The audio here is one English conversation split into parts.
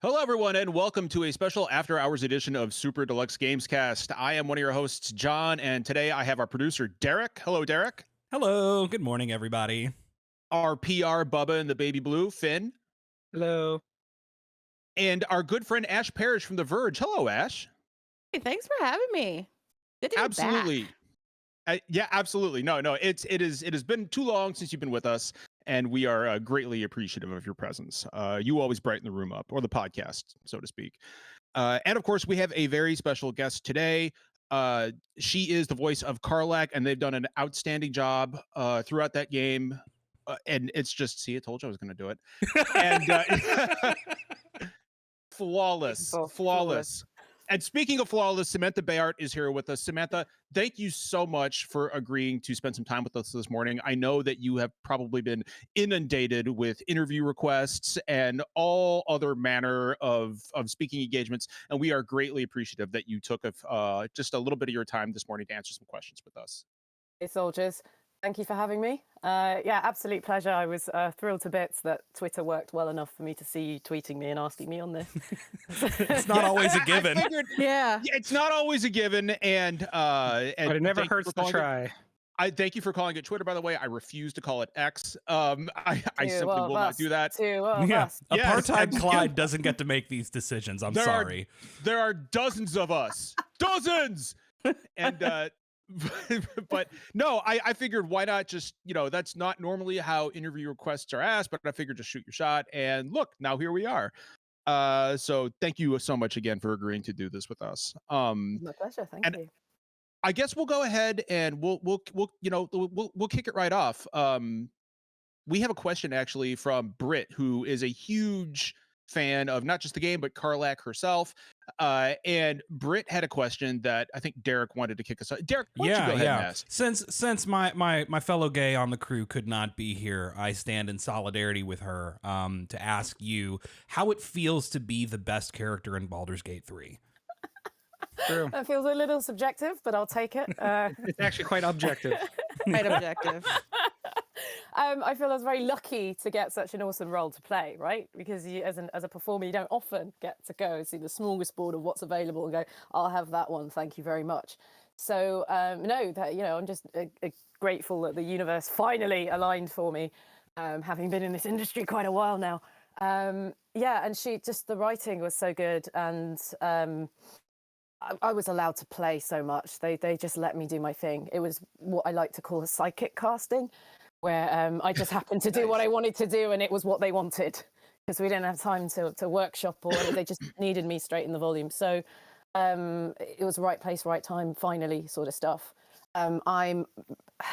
Hello, everyone, and welcome to a special after-hours edition of Super Deluxe Gamescast. I am one of your hosts, John, and today I have our producer, Derek. Hello, Derek. Hello. Good morning, everybody. Our PR, Bubba and the Baby Blue, Finn. Hello. And our good friend, Ash Parrish from The Verge. Hello, Ash. Hey, thanks for having me. Good to be Absolutely. back. Yeah, absolutely. No, it has been too long since you've been with us, and we are greatly appreciative of your presence. You always brighten the room up, or the podcast, so to speak. And of course, we have a very special guest today. She is the voice of Karlach, and they've done an outstanding job throughout that game. And it's just, see, I told you I was going to do it. And flawless. And speaking of flawless, Samantha Béart is here with us. Samantha, thank you so much for agreeing to spend some time with us this morning. I know that you have probably been inundated with interview requests and all other manner of speaking engagements, and we are greatly appreciative that you took just a little bit of your time this morning to answer some questions with us. Hey, soldiers. Thank you for having me. Yeah, absolute pleasure. I was thrilled to bits that Twitter worked well enough for me to see you tweeting me and asking me on this. It's not always a given. Yeah, it's not always a given, but it never hurts to try. I thank you for calling it Twitter, by the way. I refuse to call it X. I simply will not do that. Apartheid Clyde doesn't get to make these decisions. I'm sorry. There are dozens of us. Dozens! And but no, I figured why not just, that's not normally how interview requests are asked, but I figured just shoot your shot. And look, now here we are. So thank you so much again for agreeing to do this with us. My pleasure. Thank you. I guess we'll go ahead and we'll kick it right off. We have a question actually from Britt, who is a huge fan of not just the game but Karlach herself. And Britt had a question that I think Derek wanted to kick us off. Derek, why don't you go ahead and ask? Since my fellow gay on the crew could not be here, I stand in solidarity with her to ask you how it feels to be the best character in Baldur's Gate 3. True. That feels a little subjective, but I'll take it. It's actually quite objective. quite objective. I feel I was very lucky to get such an awesome role to play, right? Because you, as a performer, you don't often get to go and see the smorgasbord of what's available and go, I'll have that one, thank you very much. So I'm just grateful that the universe finally aligned for me, having been in this industry quite a while now. And the writing was so good, and I was allowed to play so much. They just let me do my thing. It was what I like to call a psychic casting, where I just happened to do what I wanted to do, and it was what they wanted, because we didn't have time to workshop, or they just needed me straight in the volume. So it was right place, right time, finally, sort of stuff. I'm,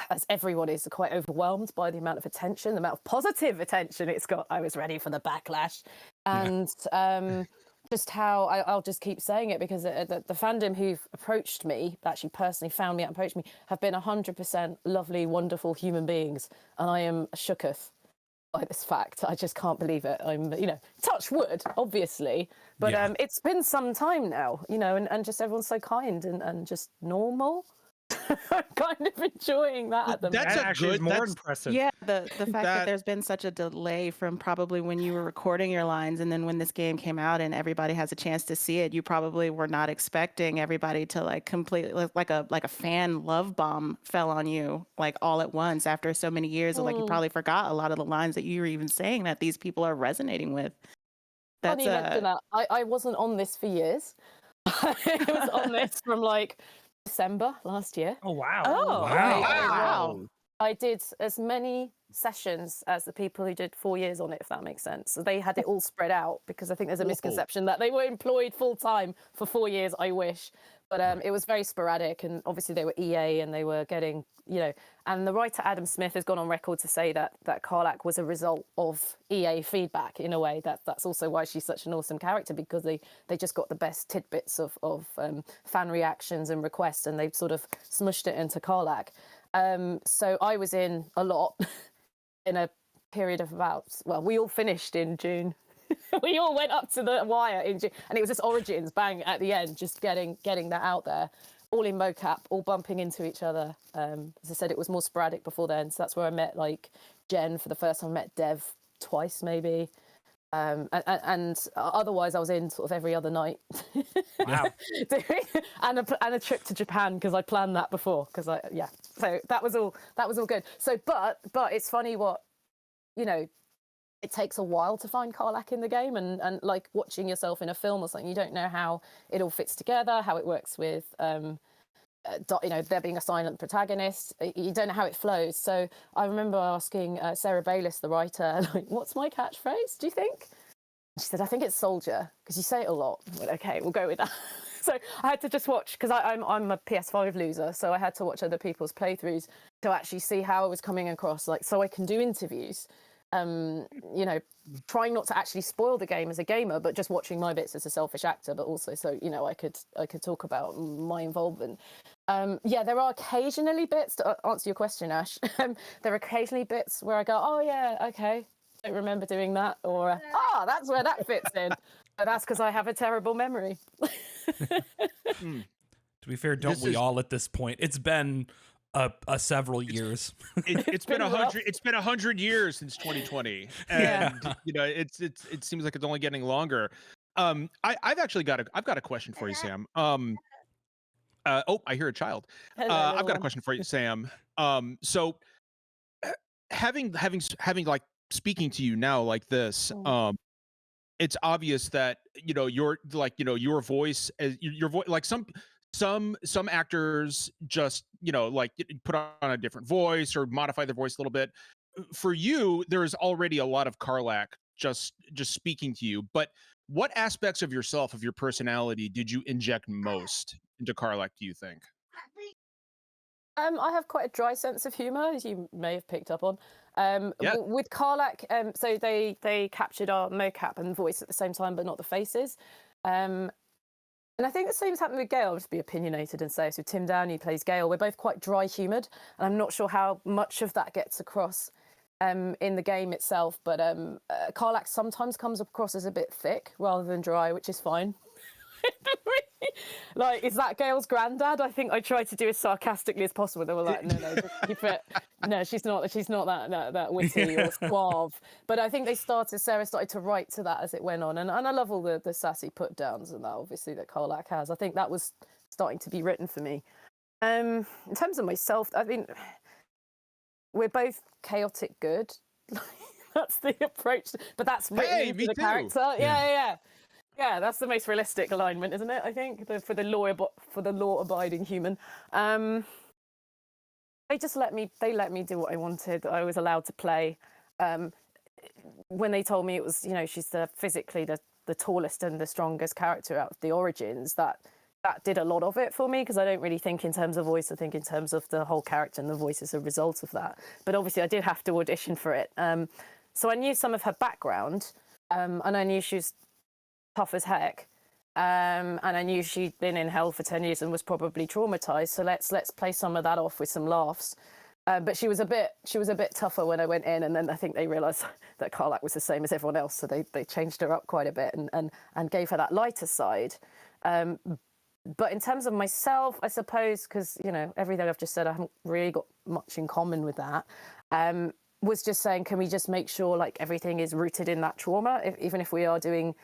as everyone is, quite overwhelmed by the amount of attention, the amount of positive attention it's got. I was ready for the backlash. And just how, I'll just keep saying it, because the fandom who've approached me, actually personally found me out and approached me, have been 100% lovely, wonderful human beings. And I am shooketh by this fact. I just can't believe it. I'm, touch wood, obviously. But it's been some time now, and just everyone's so kind and just normal. I'm kind of enjoying that at the moment. That actually is more impressive. Yeah, the fact that there's been such a delay from probably when you were recording your lines, and then when this game came out and everybody has a chance to see it, you probably were not expecting everybody to completely like a fan love bomb fell on you all at once after so many years. And you probably forgot a lot of the lines that you were even saying that these people are resonating with. Funny you mention that. I wasn't on this for years. I was on this from December last year. Oh, wow. Oh, wow. I did as many sessions as the people who did 4 years on it, if that makes sense. So they had it all spread out, because I think there's a misconception that they were employed full time for 4 years. I wish. But it was very sporadic, and obviously they were EA and they were getting, and the writer Adam Smith has gone on record to say that Karlach was a result of EA feedback in a way. That's also why she's such an awesome character, because they just got the best tidbits of fan reactions and requests, and they've sort of smushed it into Karlach. So I was in a lot in a period of we all finished in June. We all went up to the wire in June, and it was just Origins, bang, at the end, just getting that out there, all in mocap, all bumping into each other. As I said, it was more sporadic before then, so that's where I met Jen for the first time. I met Dev twice, maybe. And otherwise I was in sort of every other night. Wow. and a trip to Japan because I planned that before so that was all good. So but it's funny what, you know, it takes a while to find Karlach in the game, and like watching yourself in a film or something, you don't know how it all fits together, how it works with you know, there being a silent protagonist. You don't know how it flows. So I remember asking Sarah Bayless, the writer, like, what's my catchphrase, do you think? She said, I think it's soldier, because you say it a lot. I went, okay, we'll go with that. So I had to just watch, because I'm a PS5 loser, so I had to watch other people's playthroughs to actually see how I was coming across, like, so I can do interviews. You know, trying not to actually spoil the game as a gamer, but just watching my bits as a selfish actor, but also so, you know, I could talk about my involvement. Yeah, there are occasionally bits, to answer your question, Ash, there are occasionally bits where I go, oh yeah, okay, don't remember doing that, or that's where that fits in. But that's because I have a terrible memory. To be fair, don't we all at this point? It's been several years. It's been 100. It's been 100 years since 2020, and you know, it seems like it's only getting longer. I've got a question for you, Sam. Oh, I hear a child. I've got a question for you, Sam. So having like speaking to you now like this, it's obvious that, you know, your voice, your voice, like some actors just, you know, like put on a different voice or modify their voice a little bit. For you, there is already a lot of Karlach just speaking to you. But what aspects of yourself, of your personality, did you inject most into Karlach, do you think? I have quite a dry sense of humor, as you may have picked up on. With Karlach, so they captured our mocap and voice at the same time, but not the faces. And I think the same's happened with Gale. I'll just be opinionated and say, so Tim Downey plays Gale. We're both quite dry-humoured, and I'm not sure how much of that gets across in the game itself. But Karlach sometimes comes across as a bit thick rather than dry, which is fine. Like, is that Gale's granddad? I think I tried to do as sarcastically as possible. They were like, no, just keep it. No, she's not that witty or suave. But I think Sarah started to write to that as it went on, and I love all the sassy put downs and that, obviously, that Karlach has. I think that was starting to be written for me. In terms of myself, I mean, we're both chaotic good. That's the approach, but that's written into the character. Yeah, that's the most realistic alignment, isn't it? I think for the law-abiding human. They let me do what I wanted. I was allowed to play. When they told me it was, you know, she's physically the tallest and the strongest character out of the Origins, that did a lot of it for me, because I don't really think in terms of voice. I think in terms of the whole character, and the voice is a result of that. But obviously, I did have to audition for it. So I knew some of her background, and I knew she was tough as heck, and I knew she'd been in hell for 10 years and was probably traumatized, so let's play some of that off with some laughs. But she was a bit tougher when I went in, and then I think they realized that Karlach was the same as everyone else, so they changed her up quite a bit and gave her that lighter side. But in terms of myself, I suppose, because, you know, everything I've just said, I haven't really got much in common with that, was just saying, can we just make sure like everything is rooted in that trauma, even if we are doing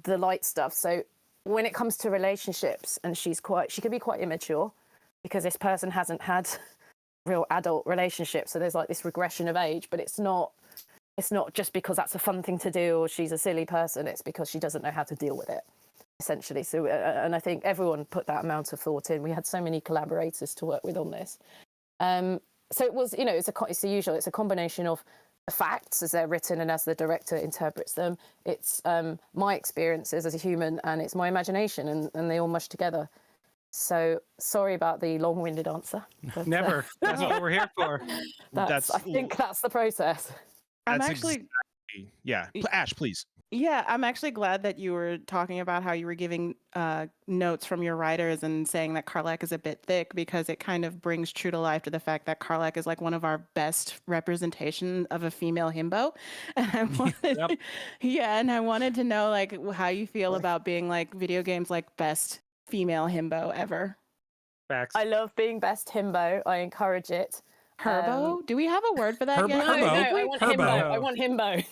the light stuff. So when it comes to relationships, and she can be quite immature, because this person hasn't had real adult relationships, so there's like this regression of age. But it's not just because that's a fun thing to do or she's a silly person, it's because she doesn't know how to deal with it, essentially. So and I think everyone put that amount of thought in. We had so many collaborators to work with on this, so it was, you know, it's the usual. It's a combination of the facts as they're written and as the director interprets them. It's my experiences as a human, and it's my imagination, and they all mush together. So sorry about the long-winded answer. But, Never. That's what we're here for. I think that's the process. I'm actually... Exactly, yeah. Ash, please. Yeah, I'm actually glad that you were talking about how you were giving notes from your writers and saying that Karlach is a bit thick, because it kind of brings true to life to the fact that Karlach is like one of our best representation of a female himbo. And I wanted, and I wanted to know like how you feel about being like video games like best female himbo ever. Facts. I love being best himbo. I encourage it. Herbo? Do we have a word for that yet? No, I want himbo. I want himbo.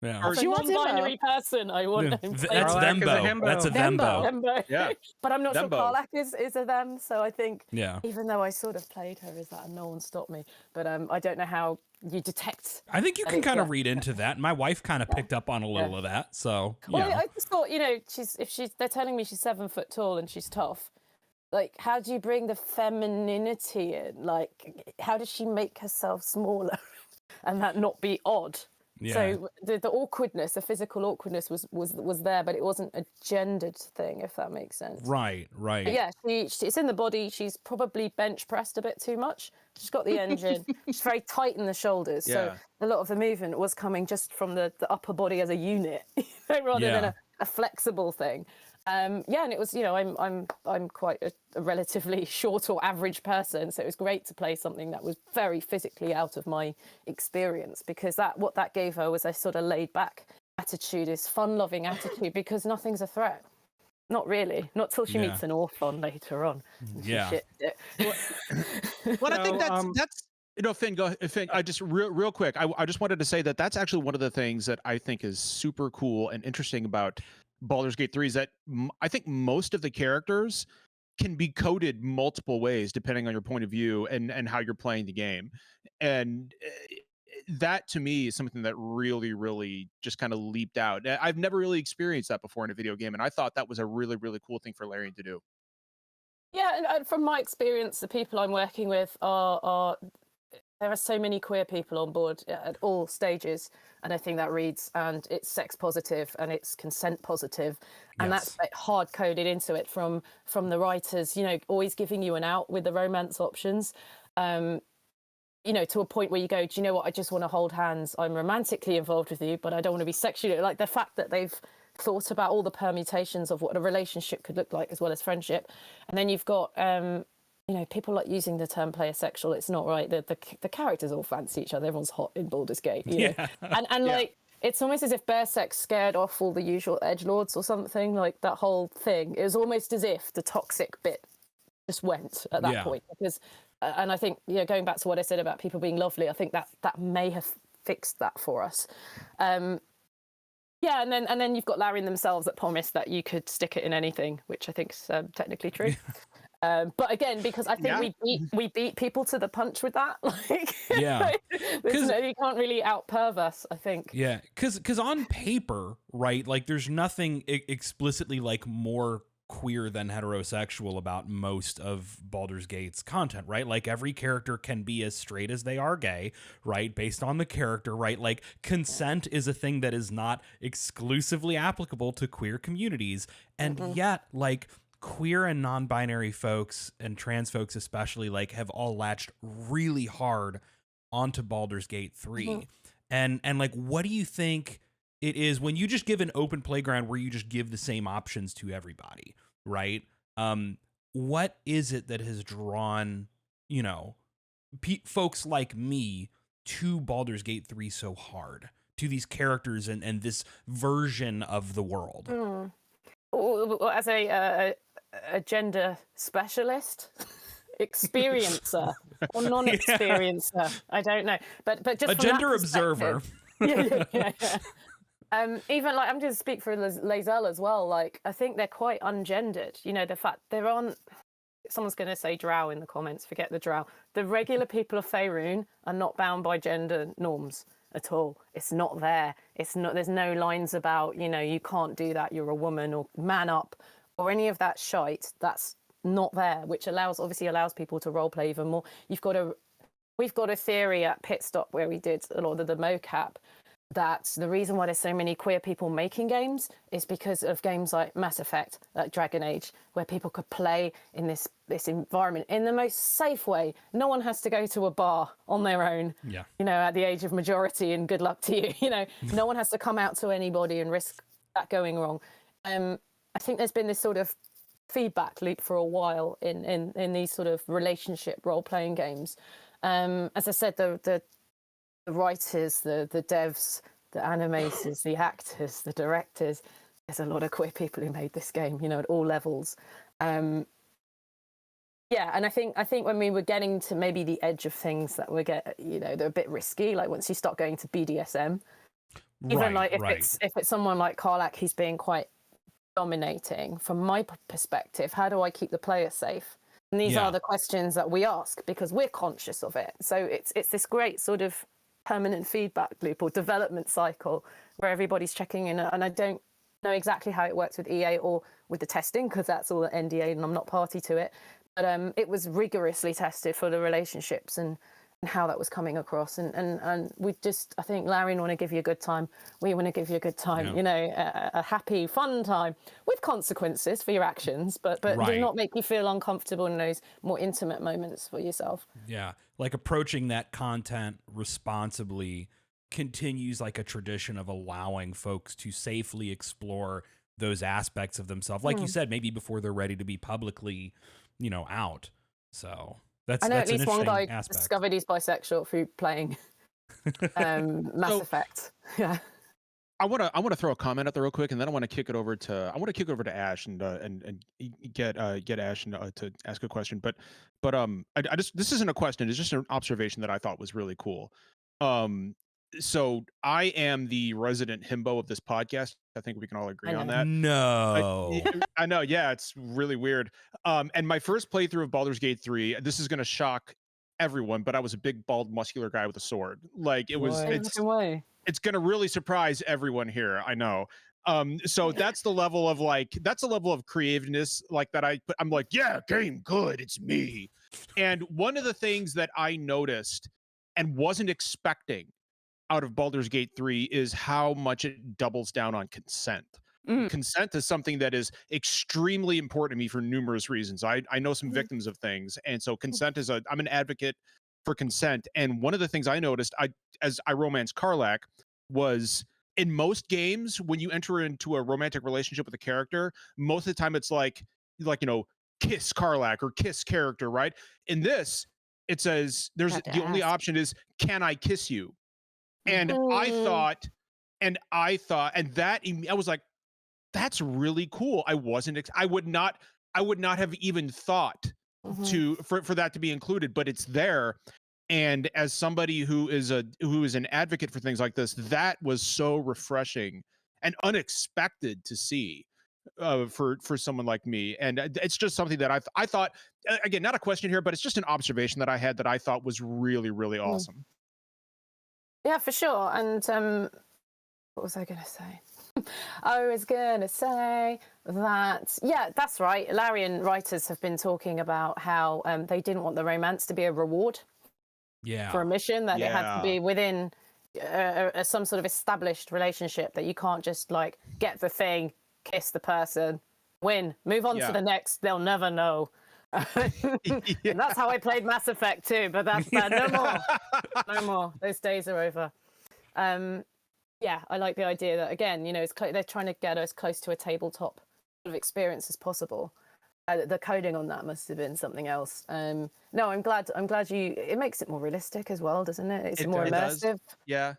Yeah. As a She wants himbo. non-binary person, I want him. That's Karlach is a thembo. himbo. That's a Thembo. thembo. Thembo. Yeah. But I'm not sure Thembo. Karlach is a them, so I think Yeah. even though I sort of played her as that and no one stopped me, but I don't know how you detect. I think you that can it's kind of a- read into that. My wife kind of picked up on a little of that. So, you Well, know. I just thought, they're telling me she's 7 foot tall and she's tough. Like, how do you bring the femininity in? Like, how does she make herself smaller and that not be odd? Yeah. So the awkwardness, the physical awkwardness was there, but it wasn't a gendered thing, if that makes sense. Right. But yeah, it's in the body. She's probably bench pressed a bit too much. She's got the engine. She's very tight in the shoulders. Yeah. So a lot of the movement was coming just from the upper body as a unit, rather than a flexible thing. And it was, I'm quite a relatively short or average person, so it was great to play something that was very physically out of my experience, because what that gave her was a sort of laid back attitude, this fun-loving attitude, because nothing's a threat. Not really. Not till she meets an orphan later on. Yeah. Well, I think that's Finn, go ahead. Finn, I just real quick. I just wanted to say that's actually one of the things that I think is super cool and interesting about Baldur's Gate 3 is that I think most of the characters can be coded multiple ways depending on your point of view and how you're playing the game. And that to me is something that really, really just kind of leaped out. I've never really experienced that before in a video game, and I thought that was a really, really cool thing for Larian to do. Yeah, and from my experience, the people I'm working with are there are so many queer people on board at all stages, and I think that reads, and it's sex positive and it's consent positive, and that's hard coded into it from the writers. Always giving you an out with the romance options. To a point where you go, do you know what? I just want to hold hands. I'm romantically involved with you, but I don't want to be sexually. Like the fact that they've thought about all the permutations of what a relationship could look like, as well as friendship, and then you've got. People like using the term player sexual. It's not right. The characters all fancy each other. Everyone's hot in Baldur's Gate. You know? And like it's almost as if bear sex scared off all the usual edgelords or something. Like that whole thing. It was almost as if the toxic bit just went at that point. Because, and I think going back to what I said about people being lovely, I think that may have fixed that for us. And then you've got Larian themselves that promised that you could stick it in anything, which I think is technically true. But again, because I think we beat people to the punch with that. You can't really out-perv us, I think. Yeah, because on paper, right, like there's nothing explicitly like more queer than heterosexual about most of Baldur's Gate's content, right? Like every character can be as straight as they are gay, right? Based on the character, right? Like consent is a thing that is not exclusively applicable to queer communities. And yet, like queer and non-binary folks and trans folks especially like have all latched really hard onto Baldur's Gate 3. And like what do you think it is when you just give an open playground where you just give the same options to everybody, right? What is it that has drawn, folks like me to Baldur's Gate 3 so hard, to these characters and this version of the world? As a gender specialist, experiencer or non-experiencer, I don't know, but just a gender observer. Even like I'm going to speak for Lazelle as well. Like I think they're quite ungendered. The fact there aren't. Someone's going to say drow in the comments. Forget the drow. The regular people of Faerun are not bound by gender norms at all. It's not there. It's not. There's no lines about you can't do that. You're a woman or man up or any of that shite. That's not there, which obviously allows people to role play even more. We've got a theory at Pit Stop where we did a lot of the mocap that the reason why there's so many queer people making games is because of games like Mass Effect, like Dragon Age, where people could play in this environment in the most safe way. No one has to go to a bar on their own, at the age of majority, and good luck to you. No one has to come out to anybody and risk that going wrong. I think there's been this sort of feedback loop for a while in these sort of relationship role-playing games. As I said, the writers, the devs, the animators, the actors, the directors, there's a lot of queer people who made this game, at all levels. And I think when we were getting to maybe the edge of things that they're a bit risky, like once you start going to BDSM, Even like if right. it's someone like Karlach, he's being quite dominating. From my perspective, how do I keep the player safe? And these Yeah. are the questions that we ask because we're conscious of it. So it's this great sort of permanent feedback loop or development cycle where everybody's checking in. And I don't know exactly how it works with EA or with the testing because that's all NDA and I'm not party to it. But it was rigorously tested for the relationships and how that was coming across. And we just, I think Larry want to give you a good time. We want to give you a good time, Yeah. you know, a happy, fun time with consequences for your actions, but do Right. not make you feel uncomfortable in those more intimate moments for yourself. Yeah. Like approaching that content responsibly continues like a tradition of allowing folks to safely explore those aspects of themselves. Like you said, maybe before they're ready to be publicly, you know, out. So I know that's at least one guy aspect. discovered he's bisexual through playing Mass Effect. Yeah. I want to throw a comment out there real quick, and then I want to kick it over to Ash and get Ash to ask a question. But I just, this isn't a question; it's just an observation that I thought was really cool. So I am the resident himbo of this podcast. I think we can all agree on that. No. I know, yeah, it's really weird. And my first playthrough of Baldur's Gate 3, this is gonna shock everyone, but I was a big, bald, muscular guy with a sword. Like it was, it's gonna really surprise everyone here. I know. So that's the level of creativeness like that. I'm like, yeah, game good. It's me. And one of the things that I noticed and wasn't expecting out of Baldur's Gate 3 is how much it doubles down on consent. Consent is something that is extremely important to me for numerous reasons. I know some victims of things, and so consent is I'm an advocate for consent. And one of the things I noticed, as I romanced Karlach, was in most games when you enter into a romantic relationship with a character, most of the time it's like you know, kiss Karlach or kiss character, right? In this, it says there's the only option is, can I kiss you? And I thought, and that I was like, that's really cool. I would not have even thought for that to be included, but it's there. And as somebody who is an advocate for things like this, that was so refreshing and unexpected to see for someone like me. And it's just something that I thought, again, not a question here, but it's just an observation that I had that I thought was really, really awesome. Yeah, for sure. And what was I going to say? I was going to say that, yeah, that's right. Larian writers have been talking about how they didn't want the romance to be a reward for a mission, that it had to be within some sort of established relationship, that you can't just like get the thing, kiss the person, win, move on to the next, they'll never know. And that's how I played Mass Effect too, but that's no more. Those days are over. Yeah, I like the idea that, again, you know, they're trying to get us close to a tabletop sort of experience as possible. The coding on that must have been something else. No, I'm glad it makes it more realistic as well, doesn't it? It's more immersive. Yeah.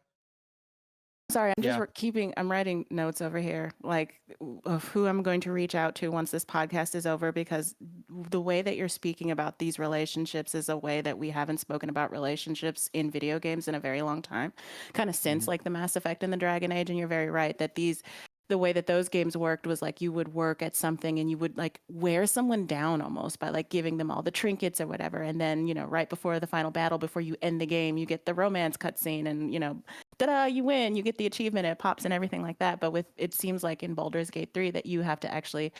Sorry, I'm writing notes over here, like of who I'm going to reach out to once this podcast is over, because the way that you're speaking about these relationships is a way that we haven't spoken about relationships in video games in a very long time, kind of since like the Mass Effect and the Dragon Age. And you're very right that the way that those games worked was like you would work at something and you would like wear someone down almost by like giving them all the trinkets or whatever. And then, you know, right before the final battle, before you end the game, you get the romance cutscene and, you know, ta-da, you win, you get the achievement, it pops and everything like that. But it seems like in Baldur's Gate 3 that you have to actually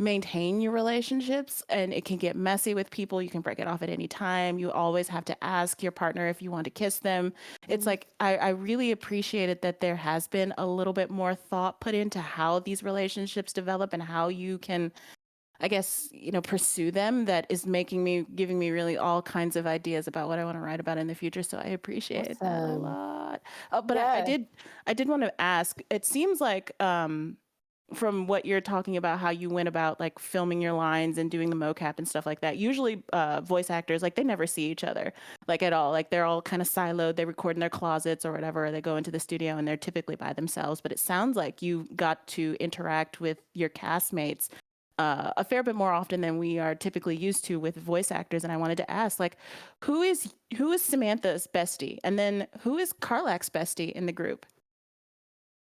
maintain your relationships, and it can get messy with people. You can break it off at any time. You always have to ask your partner if you want to kiss them. It's like I really appreciated that there has been a little bit more thought put into how these relationships develop and how you can, I guess, you know, pursue them. That is giving me really all kinds of ideas about what I want to write about in the future. So I appreciate that a lot. But I did want to ask, it seems like from what you're talking about, how you went about like filming your lines and doing the mocap and stuff like that, usually voice actors, like they never see each other like at all. Like they're all kind of siloed. They record in their closets or whatever, or they go into the studio and they're typically by themselves. But it sounds like you got to interact with your castmates a fair bit more often than we are typically used to with voice actors. And I wanted to ask, like, who is Samantha's bestie? And then who is Karlach's bestie in the group?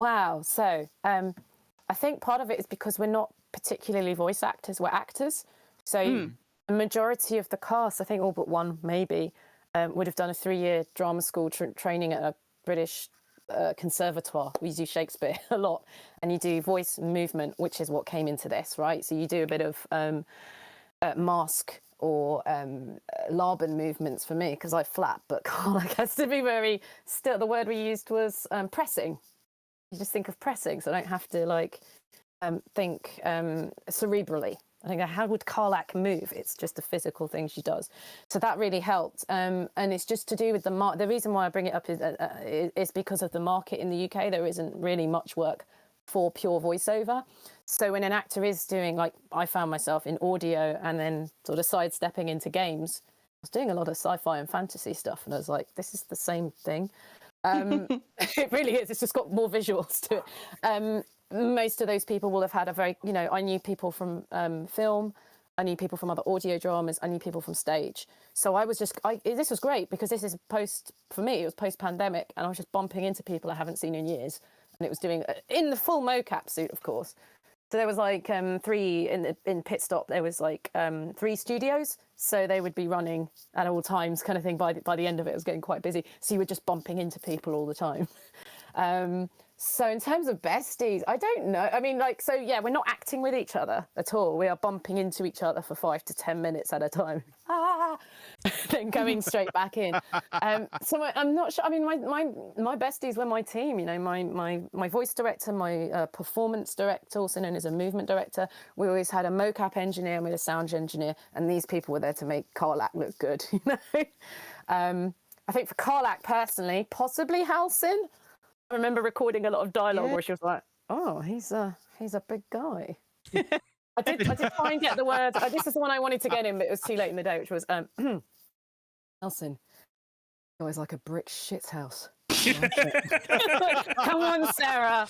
Wow. So I think part of it is because we're not particularly voice actors, we're actors. So the majority of the cast, I think all but one maybe, would have done a 3-year drama school training at a British conservatoire. We do Shakespeare a lot, and you do voice movement, which is what came into this, right? So you do a bit of mask or Laban movements for me, because I flap, but Karlach has to be very still. The word we used was pressing. You just think of pressing, so I don't have to like think cerebrally. I think, how would Karlach move? It's just a physical thing she does. So that really helped. And it's just to do with the reason why I bring it up is because of the market in the UK. There isn't really much work for pure voiceover. So when an actor is doing, like, I found myself in audio and then sort of sidestepping into games, I was doing a lot of sci-fi and fantasy stuff. And I was like, this is the same thing. It really is. It's just got more visuals to it. Most of those people will have had a very, I knew people from film, I knew people from other audio dramas, I knew people from stage. So I was just, this was great because this is for me, it was post-pandemic, and I was just bumping into people I haven't seen in years. And it was doing, in the full mocap suit, of course. So there was like 3, in Pit Stop, there was like 3 studios. So they would be running at all times kind of thing. By the end of it, it was getting quite busy. So you were just bumping into people all the time. So in terms of besties, I don't know. I mean, like, so yeah, we're not acting with each other at all. We are bumping into each other for 5 to 10 minutes at a time. Then going straight back in. So I'm not sure. I mean, my besties were my team. My voice director, my performance director, also known as a movement director. We always had a mocap engineer and we had a sound engineer, and these people were there to make Karlach look good. I think for Karlach personally, possibly Halcyon. I remember recording a lot of dialogue where she was like, "Oh, he's a big guy." I did try and get the word. This is the one I wanted to get in, but it was too late in the day, which was Nelson. Always like a brick shithouse. Come on, Sarah.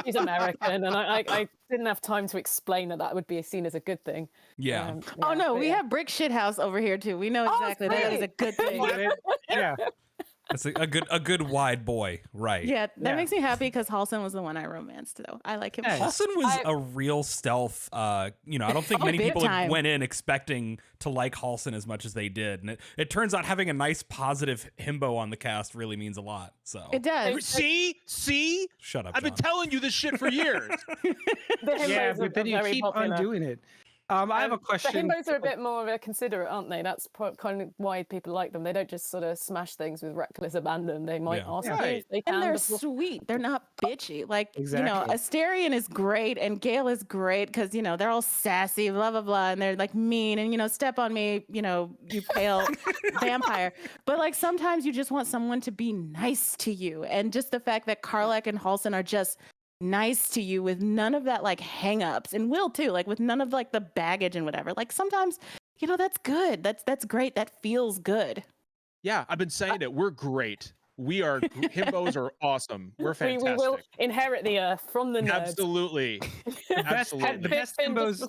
She's American, and I didn't have time to explain that would be seen as a good thing. Yeah. Oh no, we have brick shithouse over here too. We know exactly that is a good thing. Yeah. That's a good wide boy, right? Yeah, that makes me happy because Halcyon was the one I romanced, though. I like him. Halcyon was a real stealth. I don't think many people went in expecting to like Halcyon as much as they did, and it turns out having a nice positive himbo on the cast really means a lot. So it does. See, shut up. I've been telling you this shit for years. Yeah, but then you keep undoing it. I have a question. The himbos are a bit more considerate, aren't they? That's kind of why people like them. They don't just sort of smash things with reckless abandon. They might ask if they can. And they're sweet. They're not bitchy. Like, Asterion is great and Gale is great because, they're all sassy, blah, blah, blah. And they're like mean and, step on me, you pale vampire. But like sometimes you just want someone to be nice to you. And just the fact that Karlach and Halcyon are just nice to you with none of that like hang-ups, and Will too, like with none of like the baggage and whatever. Like sometimes, that's good. That's great. That feels good. Yeah, I've been saying it. We're great. We are himbos are awesome. We're fantastic. We will inherit the earth from the nerds. Absolutely. The best himbos.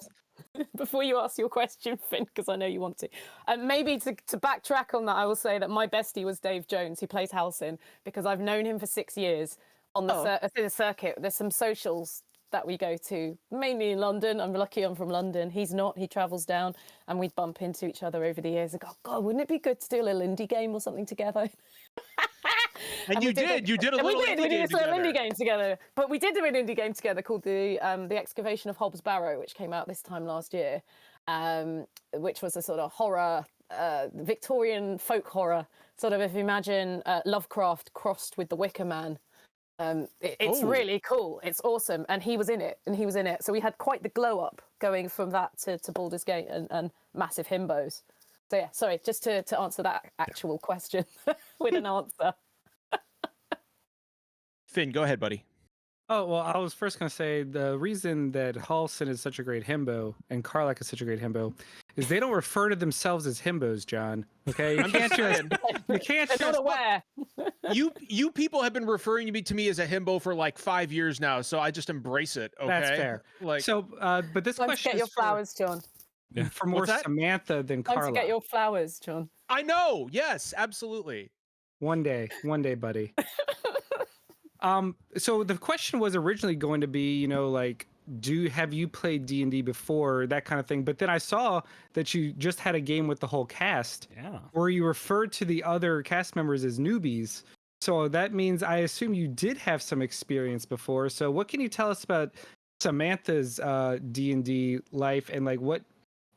Before you ask your question, Finn, because I know you want to, maybe to backtrack on that, I will say that my bestie was Dave Jones, who plays Halcyon, because I've known him for 6 years. On the circuit, there's some socials that we go to, mainly in London. I'm lucky I'm from London. He's not. He travels down, and we'd bump into each other over the years and go, God, wouldn't it be good to do a little indie game or something together? And you did a little indie game together. But we did do an indie game together called the Excavation of Hobbs Barrow, which came out this time last year, which was a sort of horror, Victorian folk horror, sort of, if you imagine Lovecraft crossed with the Wicker Man. It's really cool. It's awesome. And he was in it. So we had quite the glow up going from that to Baldur's Gate and massive himbos. So yeah, sorry, just to answer that actual question with an answer. Finn, go ahead, buddy. Oh, well, I was first going to say the reason that Halcyon is such a great himbo and Karlach is such a great himbo is they don't refer to themselves as himbos, John. Okay? You can't just... They're not aware. You people have been referring to me as a himbo for like 5 years now, so I just embrace it, okay? That's fair. Like, so, but this question get your flowers, John. For more Samantha than Karlach. Time to get your flowers, John. I know. Yes, absolutely. One day, buddy. So the question was originally going to be, like, have you played D&D before, that kind of thing. But then I saw that you just had a game with the whole cast, where you referred to the other cast members as newbies. So that means I assume you did have some experience before. So what can you tell us about Samantha's D&D life, and like what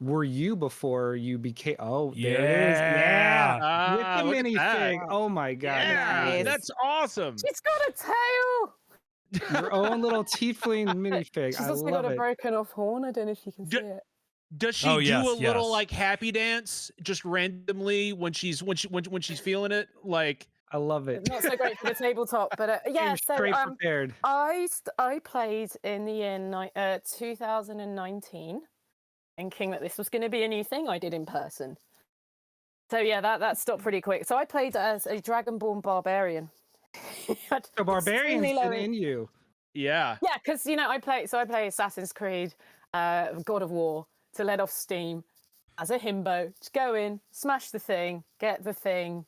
were you before you became? Oh, there it is. Yeah, with the minifig. Oh my god, yeah, that's awesome. She's got a tail. Your own little tiefling minifig. She's I also love got a it. broken off horn. I don't know if you can see it. Does she do a little like happy dance just randomly when she's feeling it? Like, I love it. Not so great for the tabletop, but yeah. So prepared. I played in the year 2019, thinking that this was going to be a new thing I did in person. So yeah, that stopped pretty quick. So I played as a dragonborn barbarian. So barbarian's been in you. Yeah. Yeah, because I play Assassin's Creed, God of War to let off steam as a himbo. Just go in, smash the thing, get the thing,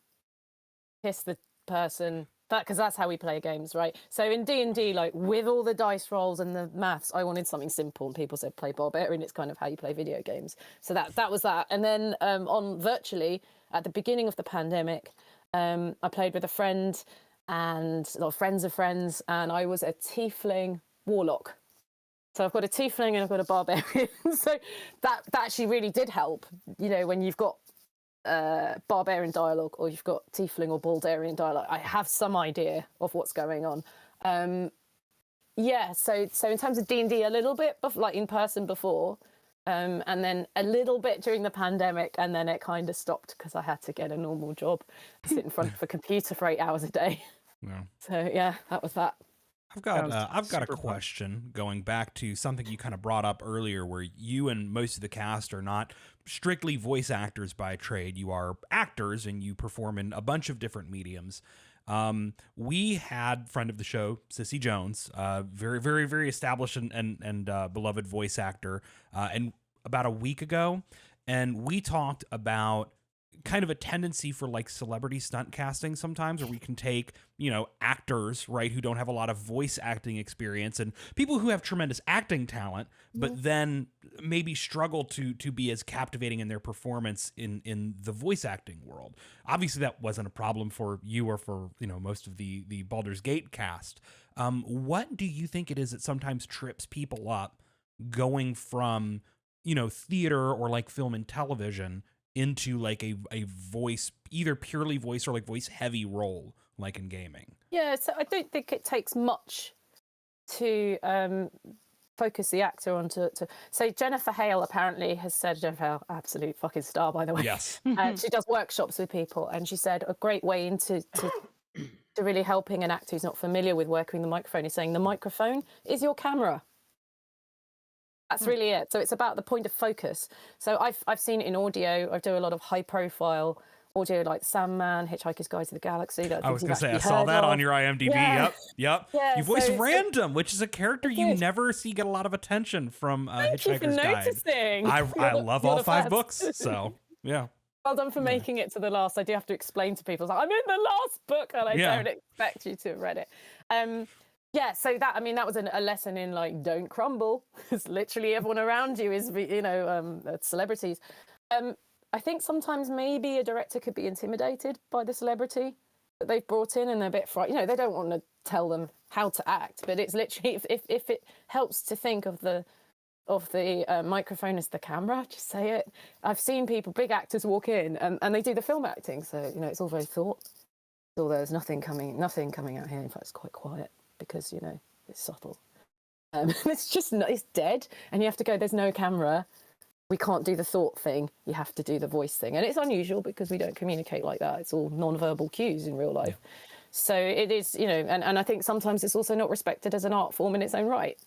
kiss the person. Because that's how we play games, right? So in D&D, like with all the dice rolls and the maths, I wanted something simple, and people said play barbarian. It's kind of how you play video games. So that was that. And then on virtually at the beginning of the pandemic, I played with a friend and friends of friends, and I was a tiefling warlock. So I've got a tiefling and I've got a barbarian. So that actually really did help, when you've got barbarian dialogue or you've got tiefling or Baldarian dialogue. I have some idea of what's going on. So in terms of D&D, a little bit like in person before, and then a little bit during the pandemic, and then it kind of stopped because I had to get a normal job, sit in front of a computer for 8 hours a day. Yeah. So yeah, that was that. I've got a question going back to something you kind of brought up earlier, where you and most of the cast are not strictly voice actors by trade. You are actors and you perform in a bunch of different mediums. We had friend of the show, Sissy Jones, very, very, very established and beloved voice actor, and about a week ago, and we talked about kind of a tendency for like celebrity stunt casting sometimes, where we can take, actors, right, who don't have a lot of voice acting experience, and people who have tremendous acting talent, but then maybe struggle to be as captivating in their performance in the voice acting world. Obviously that wasn't a problem for you or for, most of the Baldur's Gate cast. What do you think it is that sometimes trips people up going from, theater or like film and television into like a voice, either purely voice or like voice heavy role, like in gaming? Yeah, so I don't think it takes much to focus the actor onto. So Jennifer Hale apparently has said, Jennifer Hale, absolute fucking star, by the way. Yes. She does workshops with people, and she said a great way into to really helping an actor who's not familiar with working the microphone is saying the microphone is your camera. That's really it. So it's about the point of focus. So I've seen it in audio. I do a lot of high profile audio, like Sandman, Hitchhiker's Guide to the Galaxy. I was going to say, I saw that on your IMDb. Yeah. Yep. Yeah, you voice Random, which is a character you never see get a lot of attention from Hitchhiker's Guide. Noticing. I love all 5 books, so yeah. Well done for making it to the last. I do have to explain to people, I'm in the last book, and I don't expect you to have read it. So that was a lesson in like, don't crumble, because literally everyone around you is, celebrities. I think sometimes maybe a director could be intimidated by the celebrity that they've brought in, and they're a bit frightened. They don't want to tell them how to act, but it's literally if it helps to think of the microphone as the camera, just say it. I've seen big actors walk in and they do the film acting, so it's all very thought. Although there's nothing coming out here. In fact, it's quite quiet because it's subtle. It's dead, and you have to go. There's no camera. We can't do the thought thing. You have to do the voice thing, and it's unusual because we don't communicate like that. It's all non-verbal cues in real life. Yeah. So it is, and I think sometimes it's also not respected as an art form in its own right.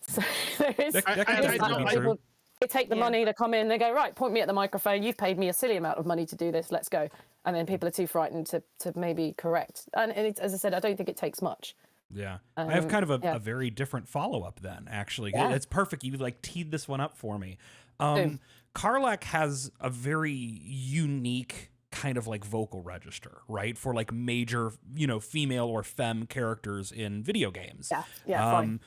So there is. People, they take the money, they come in, they go, right, point me at the microphone. You've paid me a silly amount of money to do this. Let's go. And then people are too frightened to maybe correct. And as I said, I don't think it takes much. Yeah. I have kind of a very different follow-up then, actually. Yeah. It's perfect. You teed this one up for me. Karlach has a very unique kind of like vocal register, right? For like major, female or femme characters in video games. Yeah, fine.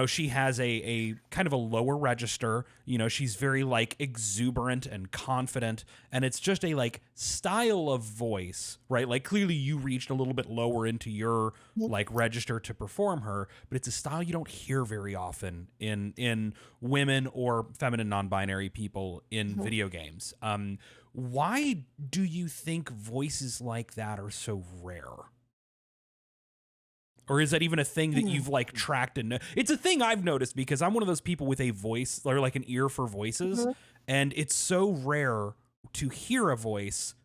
She has a kind of a lower register. She's very like exuberant and confident, and it's just a like style of voice, right? Like clearly you reached a little bit lower into your like register to perform her, but it's a style you don't hear very often in women or feminine non-binary people in video games. Why do you think voices like that are so rare? Or is that even a thing that you've like tracked and it's a thing I've noticed because I'm one of those people with a voice or like an ear for voices, and it's so rare to hear a voice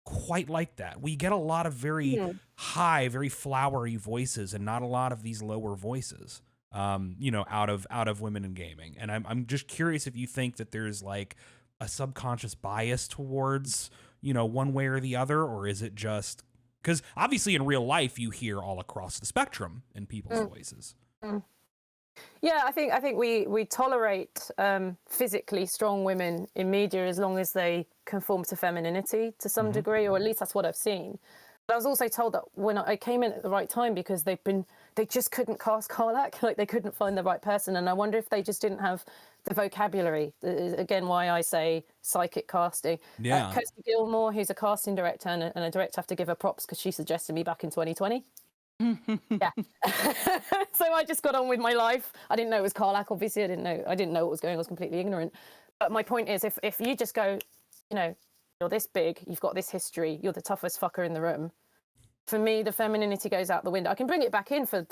quite like that. We get a lot of very high, very flowery voices and not a lot of these lower voices. Out of women in gaming. And I'm just curious if you think that there's like a subconscious bias towards, one way or the other, or is it just because obviously in real life you hear all across the spectrum in people's voices. Yeah, I think we tolerate physically strong women in media as long as they conform to femininity to some degree, or at least that's what I've seen. But I was also told that when I came in at the right time because they just couldn't cast Karlach, like they couldn't find the right person, and I wonder if they just didn't have the vocabulary. Again, why I say psychic casting. Yeah. Kirsty Gilmore, who's a casting director and a director, have to give her props because she suggested me back in 2020. Yeah. So I just got on with my life. I didn't know it was Karlach, obviously. I didn't know what was going on. I was completely ignorant. But my point is, if you just go, you're this big, you've got this history, you're the toughest fucker in the room. For me, the femininity goes out the window. I can bring it back in for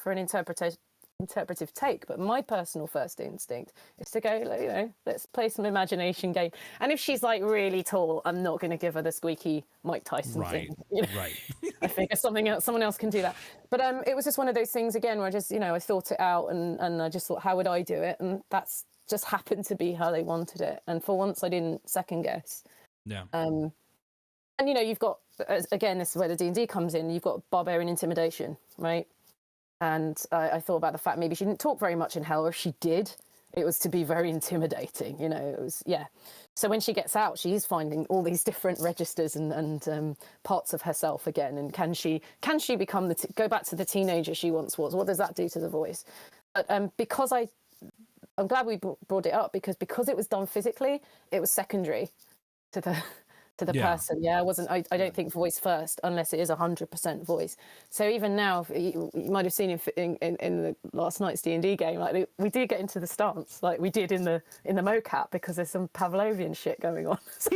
an interpretive take, but my personal first instinct is to go, let's play some imagination game. And if she's like really tall, I'm not going to give her the squeaky Mike Tyson thing. Right. I figure someone else can do that. But it was just one of those things again where I just, I thought it out and I just thought, how would I do it? And that's just happened to be how they wanted it. And for once, I didn't second guess. Yeah. And you've got, again, this is where the D&D comes in. You've got barbarian intimidation, right? And I thought about the fact maybe she didn't talk very much in Hell, or if she did, it was to be very intimidating. It was, yeah. So when she gets out, she's finding all these different registers and parts of herself again. And can she become go back to the teenager she once was? What does that do to the voice? But because I'm glad we brought it up because it was done physically, it was secondary to the person. Yeah, I don't think voice first unless it is 100% voice. So even now, you might have seen in the last night's D&D game, like we did get into the stance, like we did in the mocap, because there's some Pavlovian shit going on. So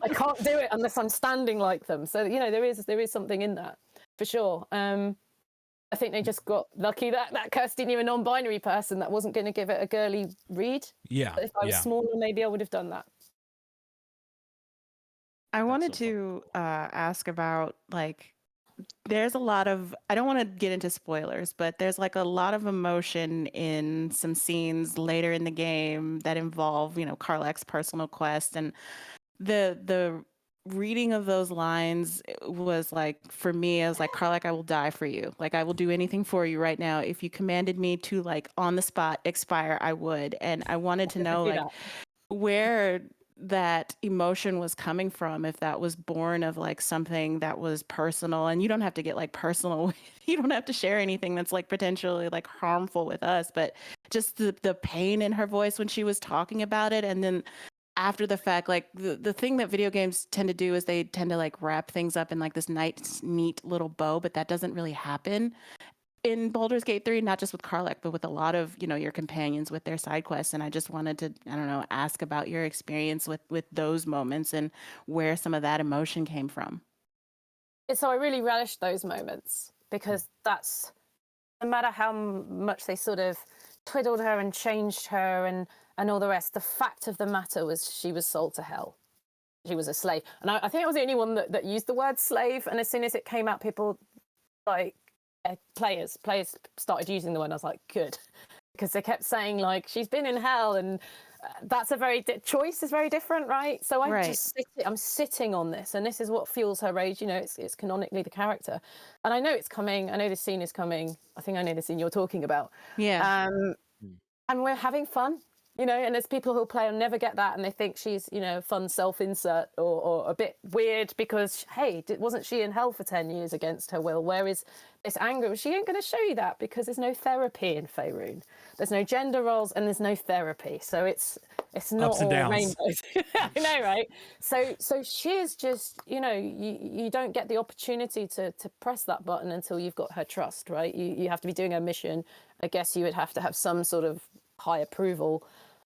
I can't do it unless I'm standing like them. So there is something in that for sure. I think they just got lucky that Kirsty knew a non-binary person that wasn't going to give it a girly read. Yeah. But if I was smaller, maybe I would have done that. I wanted to ask about, there's a lot of, I don't want to get into spoilers, but there's a lot of emotion in some scenes later in the game that involve, Karlach's personal quest. And the reading of those lines was for me, I was like, Karlach, I will die for you. I will do anything for you right now. If you commanded me to on the spot expire, I would. And I wanted to know where that emotion was coming from, if that was born of something that was personal. And you don't have to get personal, you don't have to share anything that's potentially harmful with us, but just the pain in her voice when she was talking about it. And then after the fact, the thing that video games tend to do is they tend to wrap things up in this nice, neat little bow, but that doesn't really happen in Baldur's Gate 3, not just with Karlach, but with a lot of, your companions with their side quests. And I just wanted to, ask about your experience with those moments and where some of that emotion came from. So I really relished those moments because that's, no matter how much they sort of twiddled her and changed her and all the rest, the fact of the matter was she was sold to hell. She was a slave. And I think I was the only one that used the word slave. And as soon as it came out, people players started using the word. I was like, good, because they kept saying she's been in hell, and that's a very choice is very different, right? So I'm sitting on this, and this is what fuels her rage. It's canonically the character, and I know it's coming. I know this scene is coming. I think I know the scene you're talking about. Yeah. And we're having fun. You know, and there's people who'll play and never get that, and they think she's, you know, fun self-insert or a bit weird because, hey, wasn't she in hell for 10 years against her will? Where is this anger? She ain't going to show you that because there's no therapy in Faerun. There's no gender roles and there's no therapy. So it's not Ups and all downs. rainbows. I know, right? So she is just, you know, you don't get the opportunity to press that button until you've got her trust, right? You have to be doing her mission. I guess you would have to have some sort of high approval.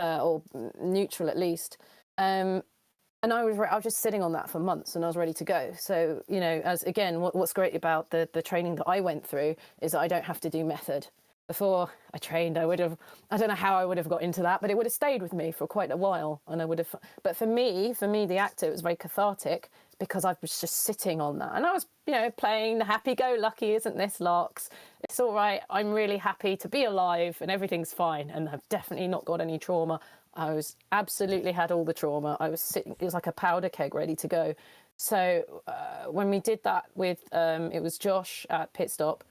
Or neutral at least, and I was just sitting on that for months, and I was ready to go. So you know, as again, what's great about the training that I went through is that I don't have to do method. Before I trained, I don't know how I would have got into that, but it would have stayed with me for quite a while, and I would have. But for me, the actor, it was very cathartic because I was just sitting on that, and I was, you know, playing the happy-go-lucky, isn't this, Larks? It's all right. I'm really happy to be alive, and everything's fine, and I've definitely not got any trauma. I was absolutely had all the trauma. I was sitting. It was like a powder keg ready to go. So when we did that with, it was Josh at Pit Stop.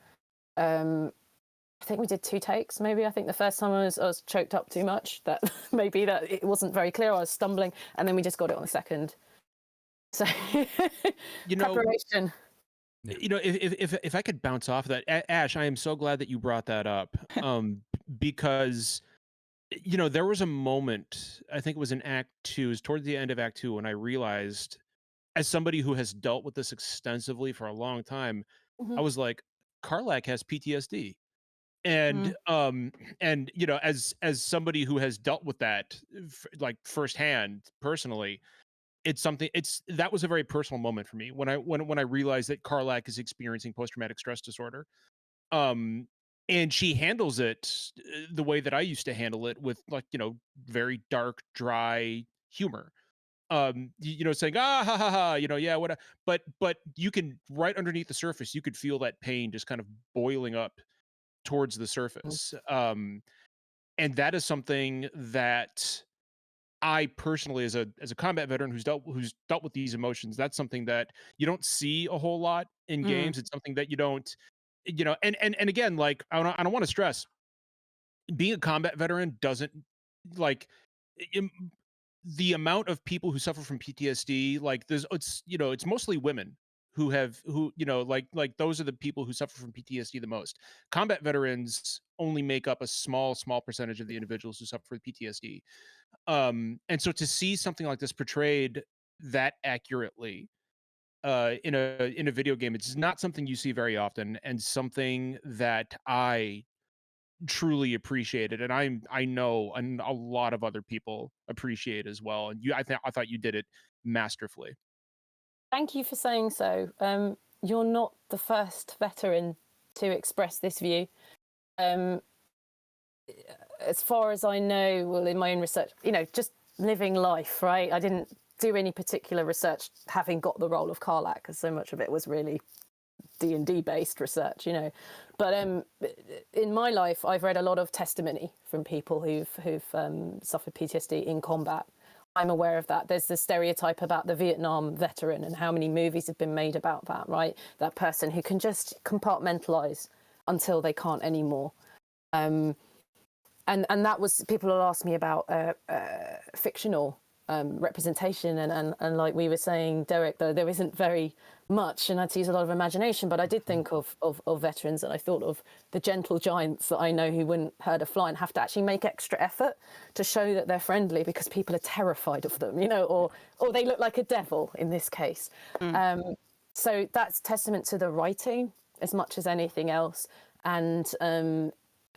I think we did 2 takes, maybe. I think the first time I was choked up too much. That maybe that it wasn't very clear. I was stumbling, and then we just got it on the second. So, You know, preparation. you know, if I could bounce off of that, Ash, I am so glad that you brought that up, because you know there was a moment, I think it was in Act 2, it was towards the end of Act 2, when I realized, as somebody who has dealt with this extensively for a long time, I was like, Karlach has PTSD. And and you know, as somebody who has dealt with that like firsthand personally, it's something, that was a very personal moment for me when I realized that Karlach is experiencing post-traumatic stress disorder. And she handles it the way that I used to handle it, with, like, you know, very dark, dry humor. You know, saying, ah, ha, ha, ha, you know, yeah, what, but you can, right underneath the surface, you could feel that pain just kind of boiling up towards the surface. And that is something that I personally, as a combat veteran who's dealt with these emotions, that's something that you don't see a whole lot in games. It's something that you don't, you know, and again, like, I don't want to stress, being a combat veteran doesn't, like, the amount of people who suffer from PTSD, like, it's, you know, it's mostly women who you know, like those are the people who suffer from PTSD the most. Combat veterans only make up a small percentage of the individuals who suffer from PTSD. And so to see something like this portrayed that accurately in a video game, it's not something you see very often, and something that I truly appreciated, and I know, and a lot of other people appreciate as well. And I thought you did it masterfully. Thank you for saying so. You're not the first veteran to express this view. As far as I know, well, in my own research, you know, just living life, right? I didn't do any particular research having got the role of Karlach, because so much of it was really D&D based research, you know. But in my life, I've read a lot of testimony from people who've suffered PTSD in combat. I'm aware of that. There's the stereotype about the Vietnam veteran and how many movies have been made about that, right? That person who can just compartmentalize until they can't anymore. And that was, people will ask me about fictional representation, and like we were saying, Derek, though there isn't very much, and I had to use a lot of imagination, but I did think of veterans, and I thought of the gentle giants that I know who wouldn't hurt a fly and have to actually make extra effort to show that they're friendly because people are terrified of them, you know, or they look like a devil in this case. So that's testament to the writing as much as anything else. And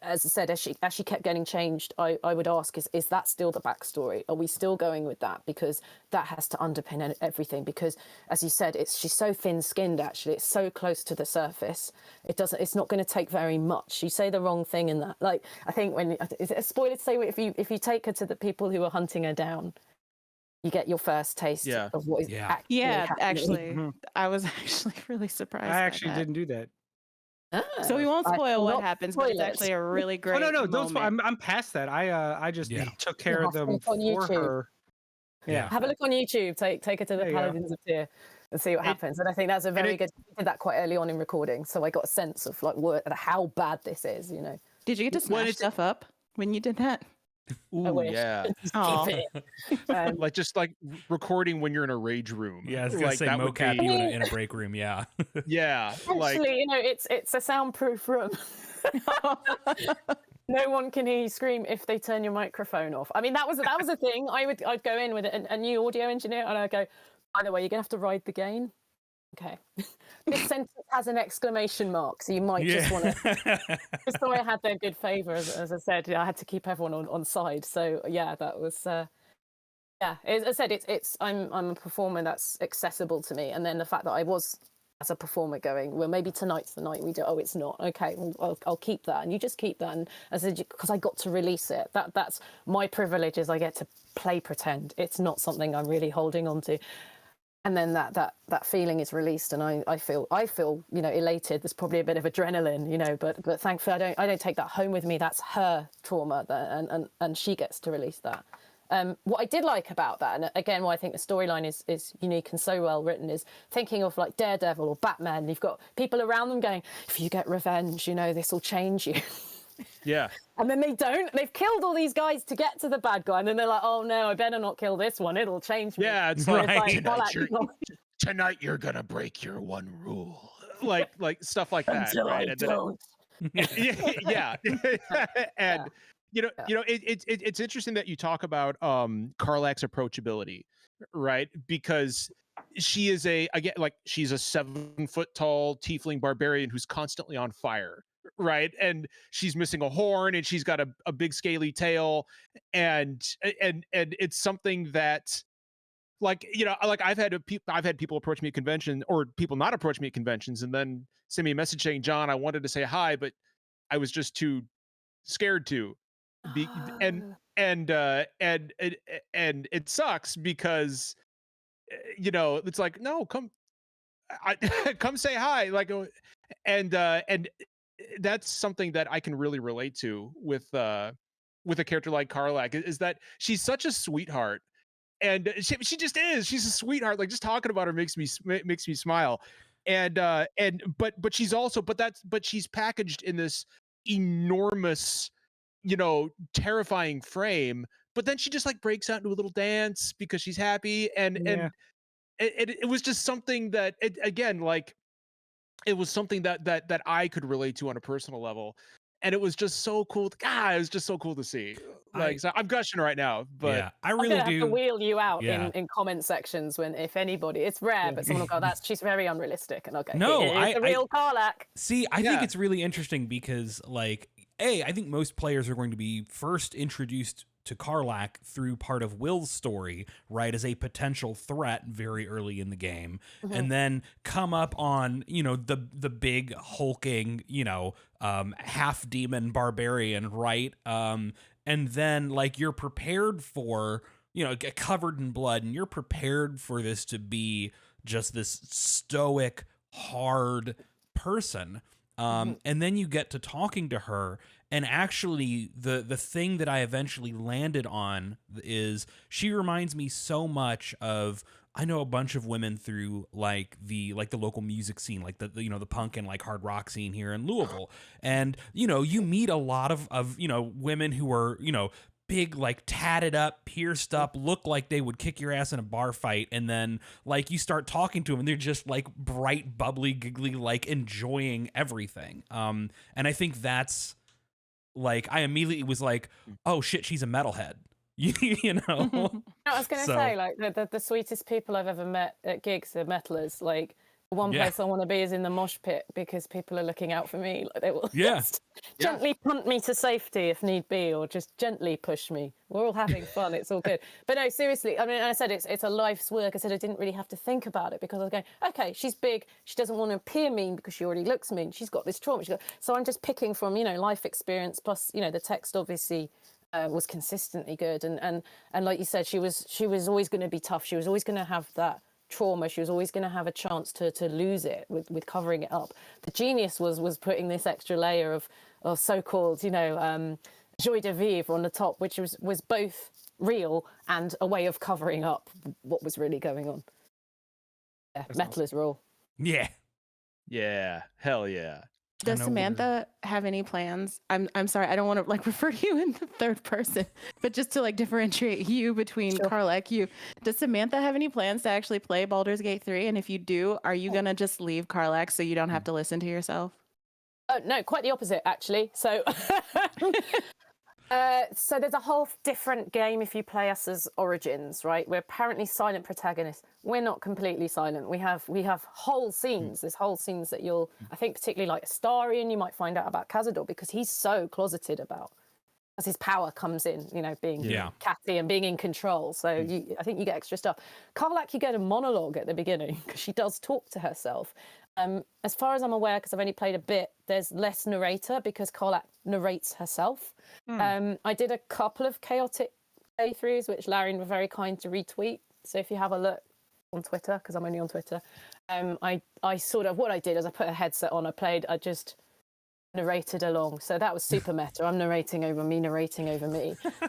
as I said, as she kept getting changed, I would ask, is that still the backstory? Are we still going with that? Because that has to underpin everything. Because, as you said, she's so thin-skinned, actually. It's so close to the surface. It's not going to take very much. You say the wrong thing in that. Like, I think is it a spoiler to say, if you take her to the people who are hunting her down, you get your first taste of what is actually happening. Actually, I was actually really surprised. I actually didn't do that. So we won't spoil what happens, but it's actually a really great no, don't spoil. moment. I'm past that. I just took care of them for her. Yeah. Have a look on YouTube. Take her to the Paladins of Tyr and see what happens. And I think that's a very good. We did that quite early on in recording, so I got a sense of like how bad this is. You know. Did you get to smash stuff up when you did that? I Ooh, wish. yeah. Just Aw. keep it. Like just like recording when you're in a rage room. Yeah, I was gonna like say that would mocap be, you in a break room. Yeah. yeah, like Actually, it's a soundproof room. No one can hear you scream if they turn your microphone off. I mean, that was a thing. I'd go in with a new audio engineer and I'd go, by the way, you're gonna have to ride the gain. Okay. This sentence has an exclamation mark, so you might just want to. Just so I had their good favour, as I said, I had to keep everyone on side. So yeah, that was. Yeah, as I said, I'm a performer that's accessible to me, and then the fact that I was as a performer going, well, maybe tonight's the night we do. Oh, it's not. Okay, well, I'll keep that, and you just keep that, and as because I got to release it. That's my privilege, is I get to play pretend. It's not something I'm really holding on to. And then that feeling is released, and I feel elated. There's probably a bit of adrenaline, but thankfully I don't take that home with me. That's her trauma, and she gets to release that. What I did like about that, and again, why I think the storyline is unique and so well written, is thinking of like Daredevil or Batman. You've got people around them going, if you get revenge, this will change you. yeah. And then they don't. They've killed all these guys to get to the bad guy, and then they're like, "Oh no, I better not kill this one. It'll change me." Yeah, it's Right. like tonight you're gonna break your one rule. Like stuff like that, Until right? I And then don't. yeah. And it's interesting that you talk about Karlach's approachability, right? Because she is she's a 7-foot tall tiefling barbarian who's constantly on fire, right? And she's missing a horn, and she's got a big scaly tail, and it's something that, like I've had people approach me at convention, or people not approach me at conventions, and then send me a message saying, John, I wanted to say hi, but I was just too scared to be. And it sucks because it's like, no, come come say hi, and that's something that I can really relate to with a character like Karlach, is that she's such a sweetheart. And she just is. She's a sweetheart. Like, just talking about her makes me smile. But she's also but she's packaged in this enormous, terrifying frame. But then she just like breaks out into a little dance because she's happy, and it was just something that it was something that I could relate to on a personal level. And it was just so cool. It was just so cool to see. So I'm gushing right now, but yeah, I I'm really gonna have do. to wheel you out Yeah. in comment sections if anybody. It's rare, but someone will go, she's very unrealistic, and okay, No, it's a real Karlach. See, I think it's really interesting because, like, I think most players are going to be first introduced to Karlach through part of Will's story, right, as a potential threat very early in the game, and then come up on, the big hulking, half demon barbarian, right, and then like you're prepared for, get covered in blood, and you're prepared for this to be just this stoic, hard person. And then you get to talking to her, and actually the thing that I eventually landed on is she reminds me so much of, I know a bunch of women through like the local music scene, like the punk and like hard rock scene here in Louisville. And you meet a lot of women who are, big, like tatted up, pierced up, look like they would kick your ass in a bar fight, and then like you start talking to them and they're just like bright, bubbly, giggly, like enjoying everything. And I think that's like, I immediately was like, oh shit, she's a metalhead. I was gonna say, like, the sweetest people I've ever met at gigs are metalers. Like, one place I want to be is in the mosh pit, because people are looking out for me. Like, they will just gently punt me to safety if need be, or just gently push me. We're all having fun. It's all good. But no, seriously, I mean, I said it's a life's work. I said I didn't really have to think about it, because I was going, okay, she's big. She doesn't want to appear mean because she already looks mean. She's got this trauma. So I'm just picking from, life experience, plus, the text obviously was consistently good. And like you said, she was always going to be tough. She was always going to have that trauma. She was always going to have a chance to lose it with covering it up. The genius was putting this extra layer of so-called joie de vivre on the top, which was both real and a way of covering up what was really going on. Yeah, metal is raw. Yeah hell yeah. Does Samantha have any plans? I'm sorry, I don't want to like refer to you in the third person, but just to like differentiate you between Karlach, does Samantha have any plans to actually play Baldur's Gate 3? And if you do, are you gonna just leave Karlach so you don't have to listen to yourself? No, quite the opposite actually. So so there's a whole different game if you play us as Origins, right? We're apparently silent protagonists. We're not completely silent. We have whole scenes. There's whole scenes that you'll, I think particularly like Astarion, you might find out about Cazador because he's so closeted about, as his power comes in, you know, being catty and being in control. So I think you get extra stuff. Karlach, you get a monologue at the beginning because she does talk to herself. As far as I'm aware, because I've only played a bit, there's less narrator because Karlach narrates herself. I did a couple of chaotic playthroughs, which Larry were very kind to retweet. So if you have a look on Twitter, because I'm only on Twitter, I sort of, what I did is I put a headset on, I just narrated along. So that was super meta. I'm narrating over me. And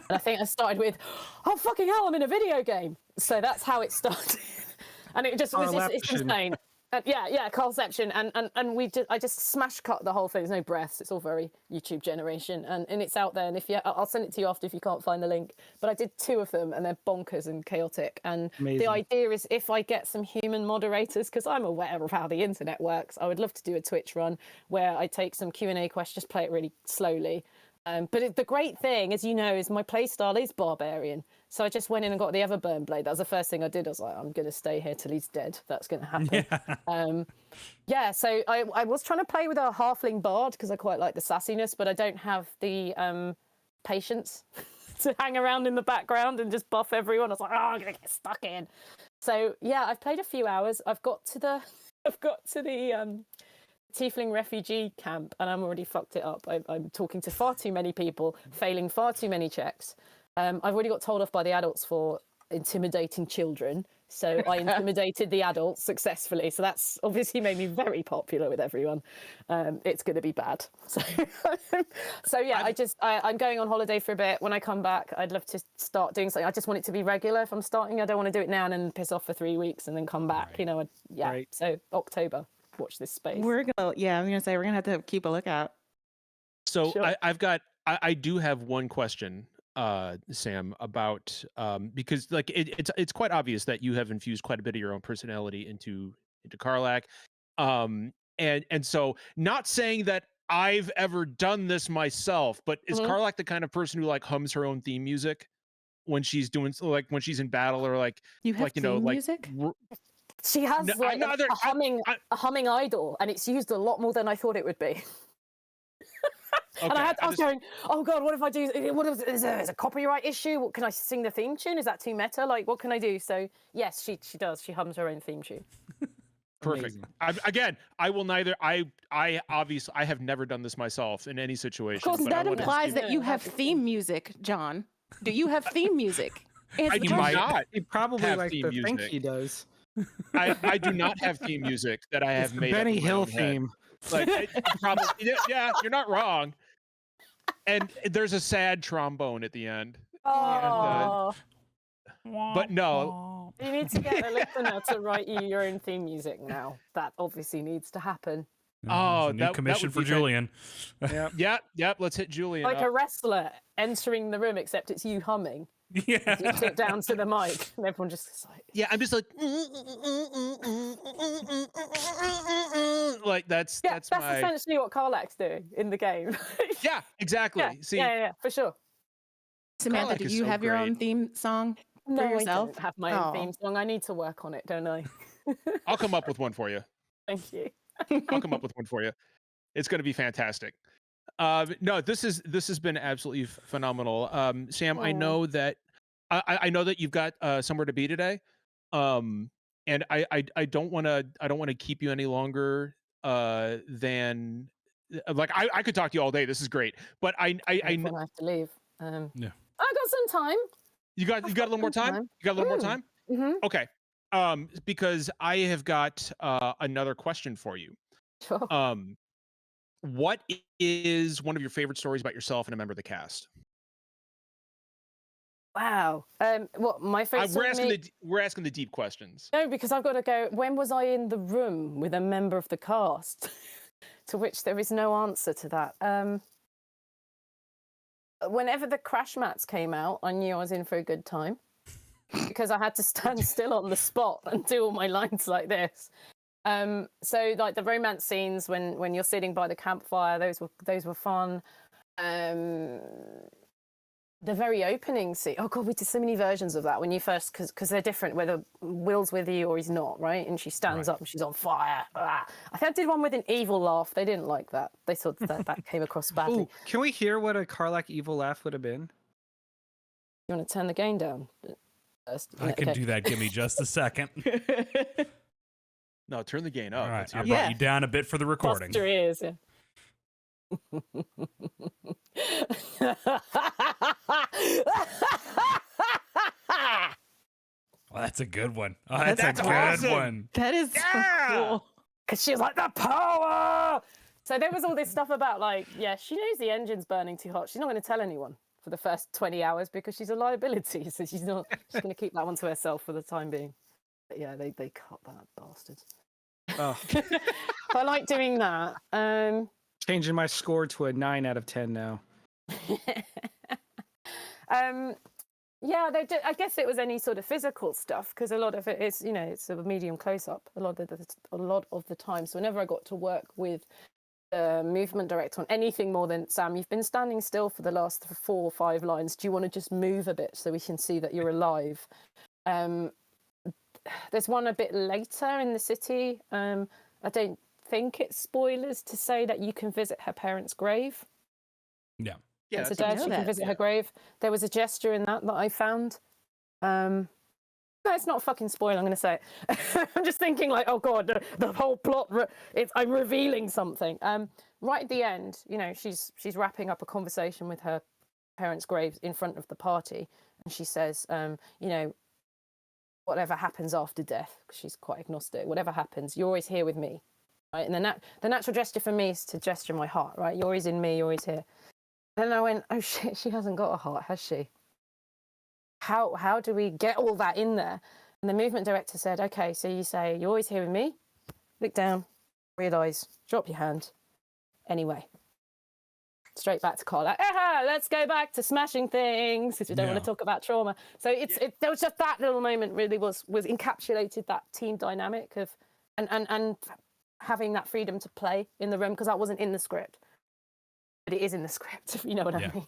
I think I started with, oh, fucking hell, I'm in a video game. So that's how it started. And it just was, it's insane. Yeah, Carlception, and I just smash cut the whole thing. There's no breaths. It's all very YouTube generation, and it's out there. And if I'll send it to you after if you can't find the link. But I did 2 of them, and they're bonkers and chaotic. And the idea is if I get some human moderators, because I'm aware of how the internet works, I would love to do a Twitch run where I take some Q&A questions, just play it really slowly. But the great thing, as you know, is my playstyle is barbarian. So I just went in and got the Everburn blade. That was the first thing I did. I was like, I'm going to stay here till he's dead. That's going to happen. So I was trying to play with a halfling bard because I quite like the sassiness, but I don't have the patience to hang around in the background and just buff everyone. I was like, oh, I'm going to get stuck in. So yeah, I've played a few hours. I've got to the Tiefling refugee camp, and I'm already fucked it up. I'm talking to far too many people, failing far too many checks. I've already got told off by the adults for intimidating children, so I intimidated the adults successfully. So that's obviously made me very popular with everyone. It's going to be bad. So yeah, I'm going on holiday for a bit. When I come back, I'd love to start doing something. I just want it to be regular. If I'm starting, I don't want to do it now and then piss off for 3 weeks and then come back. Right. You know, So October. Watch this space. I'm gonna say we're gonna have to keep a lookout. So sure. I do have one question, Sam, about because like it's quite obvious that you have infused quite a bit of your own personality into Karlach, and so not saying that I've ever done this myself, but is Karlach the kind of person who like hums her own theme music when she's doing like when she's in battle or like music? She has a humming idol, and it's used a lot more than I thought it would be. And I was going, oh God, what if I do? Is there a copyright issue? What, can I sing the theme tune? Is that too meta? Like, what can I do? So yes, she does. She hums her own theme tune. Perfect. I will neither. I obviously I have never done this myself in any situation. Of course, that implies that you have theme music, John. Do you have theme music? I do not. He probably have like theme the music. think he does. I do not have theme music that I have made. Benny up in my Hill own head. theme. Like probably, yeah, you're not wrong. And there's a sad trombone at the end. Oh. But no. You need to get a listener to write you your own theme music now. That obviously needs to happen. Oh, new commission for Julian. Yep. Let's hit Julian. Like a wrestler entering the room, except it's you humming. Yeah. You sit down to the mic, and everyone just like. Yeah, I'm just like. Like that's essentially what Karlach's doing in the game. Yeah, exactly. Yeah, See, yeah, for sure. Samantha, do you have your own theme song for yourself? I don't have my own theme song. I need to work on it, don't I? I'll come up with one for you. Thank you. I'll come up with one for you. It's going to be fantastic. No, this has been absolutely phenomenal. Sam, I know that I know that you've got somewhere to be today. And I don't want to keep you any longer than like I could talk to you all day. This is great. But I have to leave. Yeah. I got some time. You got a little more time? You got a little more time? Mm-hmm. Okay. Because I have got another question for you. Sure. What is one of your favorite stories about yourself and a member of the cast? Wow. What my favorite? We're asking the deep questions. No, because I've got to go. When was I in the room with a member of the cast? to which there is no answer to that. Whenever the crash mats came out, I knew I was in for a good time because I had to stand still on the spot and do all my lines like this. So like the romance scenes when you're sitting by the campfire, those were fun. The very opening scene. Oh god, we did so many versions of that when you first, because they're different whether Will's with you or he's not, right? And she stands up and she's on fire. I think I did one with an evil laugh. They didn't like that. They thought that came across badly. Ooh, can we hear what a Karlach evil laugh would have been? You want to turn the gain down? I can do that. Give me just a second. No, turn the gain up. All right, I brought you down a bit for the recording. Bust your ears, yeah. Well, that's a good one. Oh, that's a good awesome. one. That is so cool. Because she was like, the power! So there was all this stuff about like, yeah, she knows the engine's burning too hot. She's not going to tell anyone for the first 20 hours because she's a liability. So she's going to keep that one to herself for the time being. But yeah, they cut that bastard. Oh. I like doing that. Changing my score to a 9 out of 10 now. Yeah, I guess it was any sort of physical stuff because a lot of it is, it's a medium close-up a lot of the time. So whenever I got to work with the movement director on anything more than, Sam, you've been standing still for the last 4 or 5 lines. Do you want to just move a bit so we can see that you're alive? There's one a bit later in the city. I don't think it's spoilers to say that you can visit her parents' grave. Yeah. Yeah, Once a day, she can visit her grave. There was a gesture in that I found. No, it's not a fucking spoiler. I'm going to say it. I'm just thinking like, oh god, the whole plot. I'm revealing something. Right at the end, she's wrapping up a conversation with her parents' graves in front of the party, and she says, whatever happens after death, 'cause she's quite agnostic. Whatever happens, you're always here with me, right? And the natural gesture for me is to gesture my heart, right? You're always in me. You're always here. Then I went, oh shit, she hasn't got a heart, has she? How do we get all that in there? And the movement director said, okay, so you say, you're always here with me, look down, realise, drop your hand. Anyway, straight back to Karlach. Let's go back to smashing things, because we don't want to talk about trauma. So there was just that little moment really was encapsulated that team dynamic of, and having that freedom to play in the room, because that wasn't in the script. But it is in the script, if you know what I mean.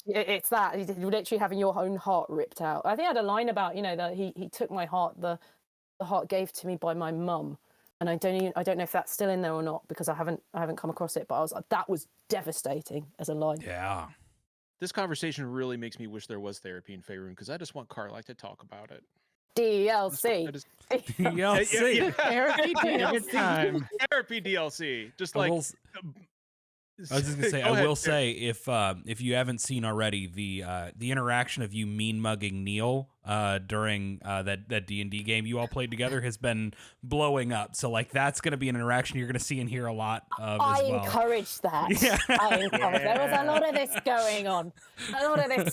It's that you're literally having your own heart ripped out. I think I had a line about that he took my heart, the heart gave to me by my mum, and I don't know if that's still in there or not because I haven't come across it. But I was like, that was devastating as a line. Yeah. This conversation really makes me wish there was therapy in Faerun because I just want Karlach to talk about it. DLC. DLC. Therapy DLC. Therapy DLC. Just like. I was just gonna say, I will say, if you haven't seen already, the interaction of you mean mugging Neil during that D&D game you all played together has been blowing up. So like that's gonna be an interaction you're gonna see and hear a lot of. I as well. encouraged that. Yeah. I encouraged. There was a lot of this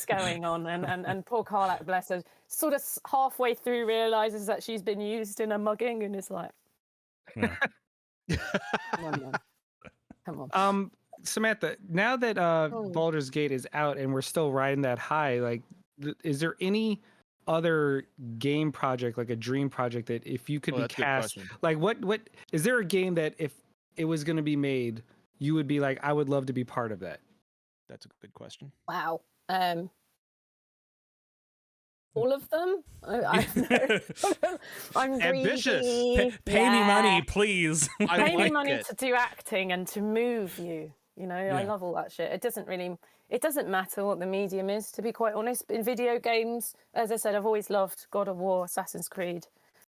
going on, and poor Karlach, bless her, sort of halfway through realizes that she's been used in a mugging and is like, come on. Samantha, now that Baldur's Gate is out and we're still riding that high, like, is there any other game project, like a dream project, that if you could be cast, like, what is there a game that if it was going to be made, you would be like, I would love to be part of that? That's a good question. Wow. All of them? I'm ambitious. Pay me money, please. Pay me money to do acting and to move you. I love all that shit. It doesn't matter what the medium is, to be quite honest. In video games, as I said, I've always loved God of War, Assassin's Creed,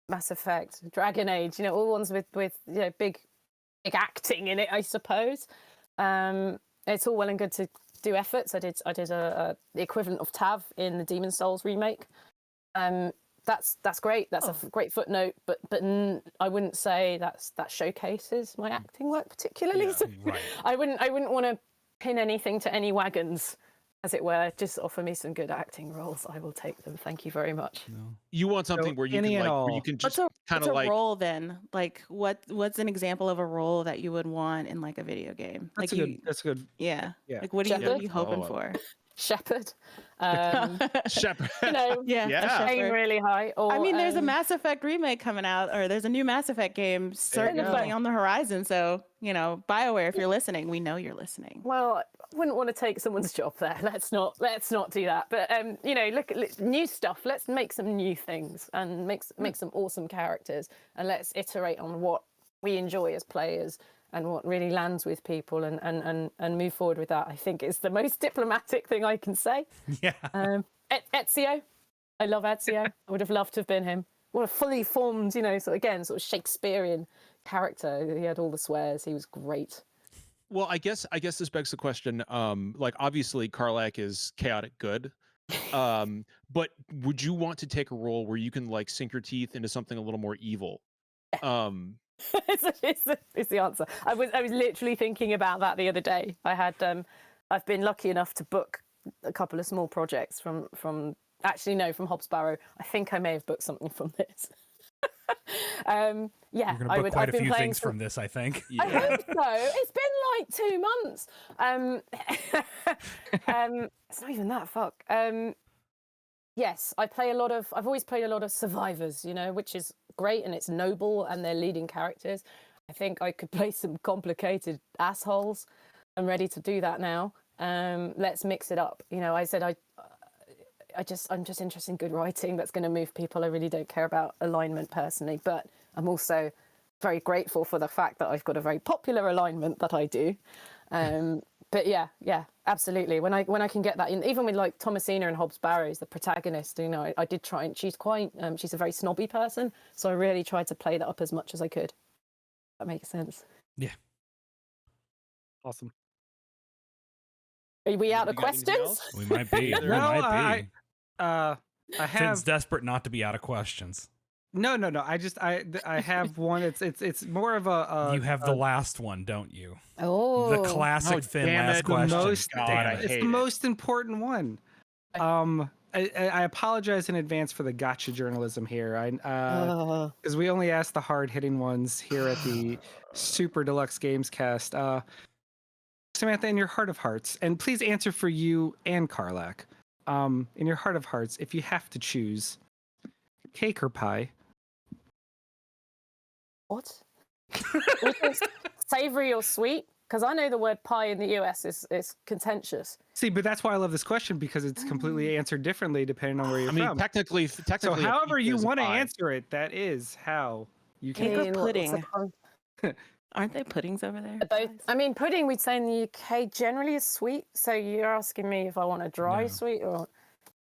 Mass Effect, Dragon Age, all ones with big acting in it, I suppose. It's all well and good to do efforts. I did the equivalent of Tav in the Demon's Souls remake. That's great. That's a great footnote, but I wouldn't say that showcases my acting work particularly. Yeah, so right. I wouldn't want to pin anything to any wagons, as it were. Just offer me some good acting roles. I will take them. Thank you very much. No. You want something where you can just kind What's of a like role then? Like what's an example of a role that you would want in like a video game? That's Like That's good. yeah. Yeah. Like what are Shepherd? you hoping Oh. for? Shepherd. Shepherd. You know, Yeah, a Yeah. aim shepherd. really high. Or, I mean, there's a Mass Effect remake coming out, or there's a new Mass Effect game certainly go. on the horizon. So, BioWare, if you're listening, we know you're listeing. Well, I wouldn't want to take someone's job there. Let's not do that. But look at new stuff. Let's make some new things and make some awesome characters, and let's iterate on what we enjoy as players and what really lands with people, and move forward with that. I think is the most diplomatic thing I can say. Yeah. Ezio, I love Ezio. I would have loved to have been him. What a fully formed, sort of Shakespearean character. He had all the swears. He was great. Well, I guess this begs the question. Like obviously Karlach is chaotic good. But would you want to take a role where you can like sink your teeth into something a little more evil? It's the answer. I was literally thinking about that the other day. I've been lucky enough to book a couple of small projects from Hobbs Barrow. I think I may have booked something from this. You're gonna book quite a few things from this, I think. Yeah. I hope so. It's been like 2 months. It's not even that. Fuck. Yes, I've always played a lot of survivors, which is great, and it's noble, and they're leading characters. I think I could play some complicated assholes. I'm ready to do that now. Let's mix it up. I said I'm just interested in good writing that's going to move people. I really don't care about alignment personally, but I'm also very grateful for the fact that I've got a very popular alignment that I do. But yeah, absolutely. When I can get that in, even with like Thomasina and Hobbs Barrows, the protagonist, I did try, and she's a very snobby person, so I really tried to play that up as much as I could. That makes sense. Yeah. Awesome. Are we out of questions? We might be. No, I have. Finn's desperate not to be out of questions. No. I have one. It's more of a. You have the last one, don't you? Oh, the classic Finn damn last it. question. It's the most important one. I apologize in advance for the gotcha journalism here. Because we only ask the hard hitting ones here at the Super Deluxe Games Cast. Samantha, in your heart of hearts, and please answer for you and Karlach. In your heart of hearts, if you have to choose, cake or pie? What? Savory or sweet? Because I know the word pie in the US is contentious. See, but that's why I love this question, because it's completely answered differently depending on where you're from. Technically. So however you want to answer it, that is how you can. Cake or pudding? Aren't they puddings over there? Both. I mean, pudding we'd say in the UK generally is sweet. So you're asking me if I want a dry sweet or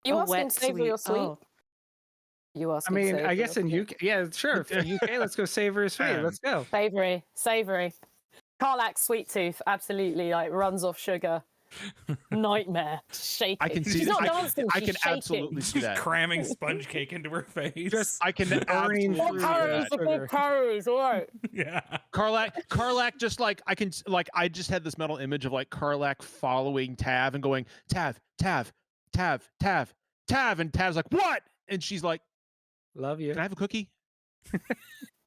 you asking savory or sweet? Oh. You asking? I mean, I guess in UK, yeah, sure. For UK, let's go savory or sweet. Let's go. Savory. Karlach sweet tooth, absolutely, like runs off sugar. Nightmare. Shaking. I can see. She's not dancing. I She's can shaking. absolutely see that. Cramming sponge cake into her face. I can absolutely see that. Big calories, all right. Yeah. Karlach, just like I just had this mental image of like Karlach following Tav and going Tav, and Tav's like what? And she's like, love you. Can I have a cookie?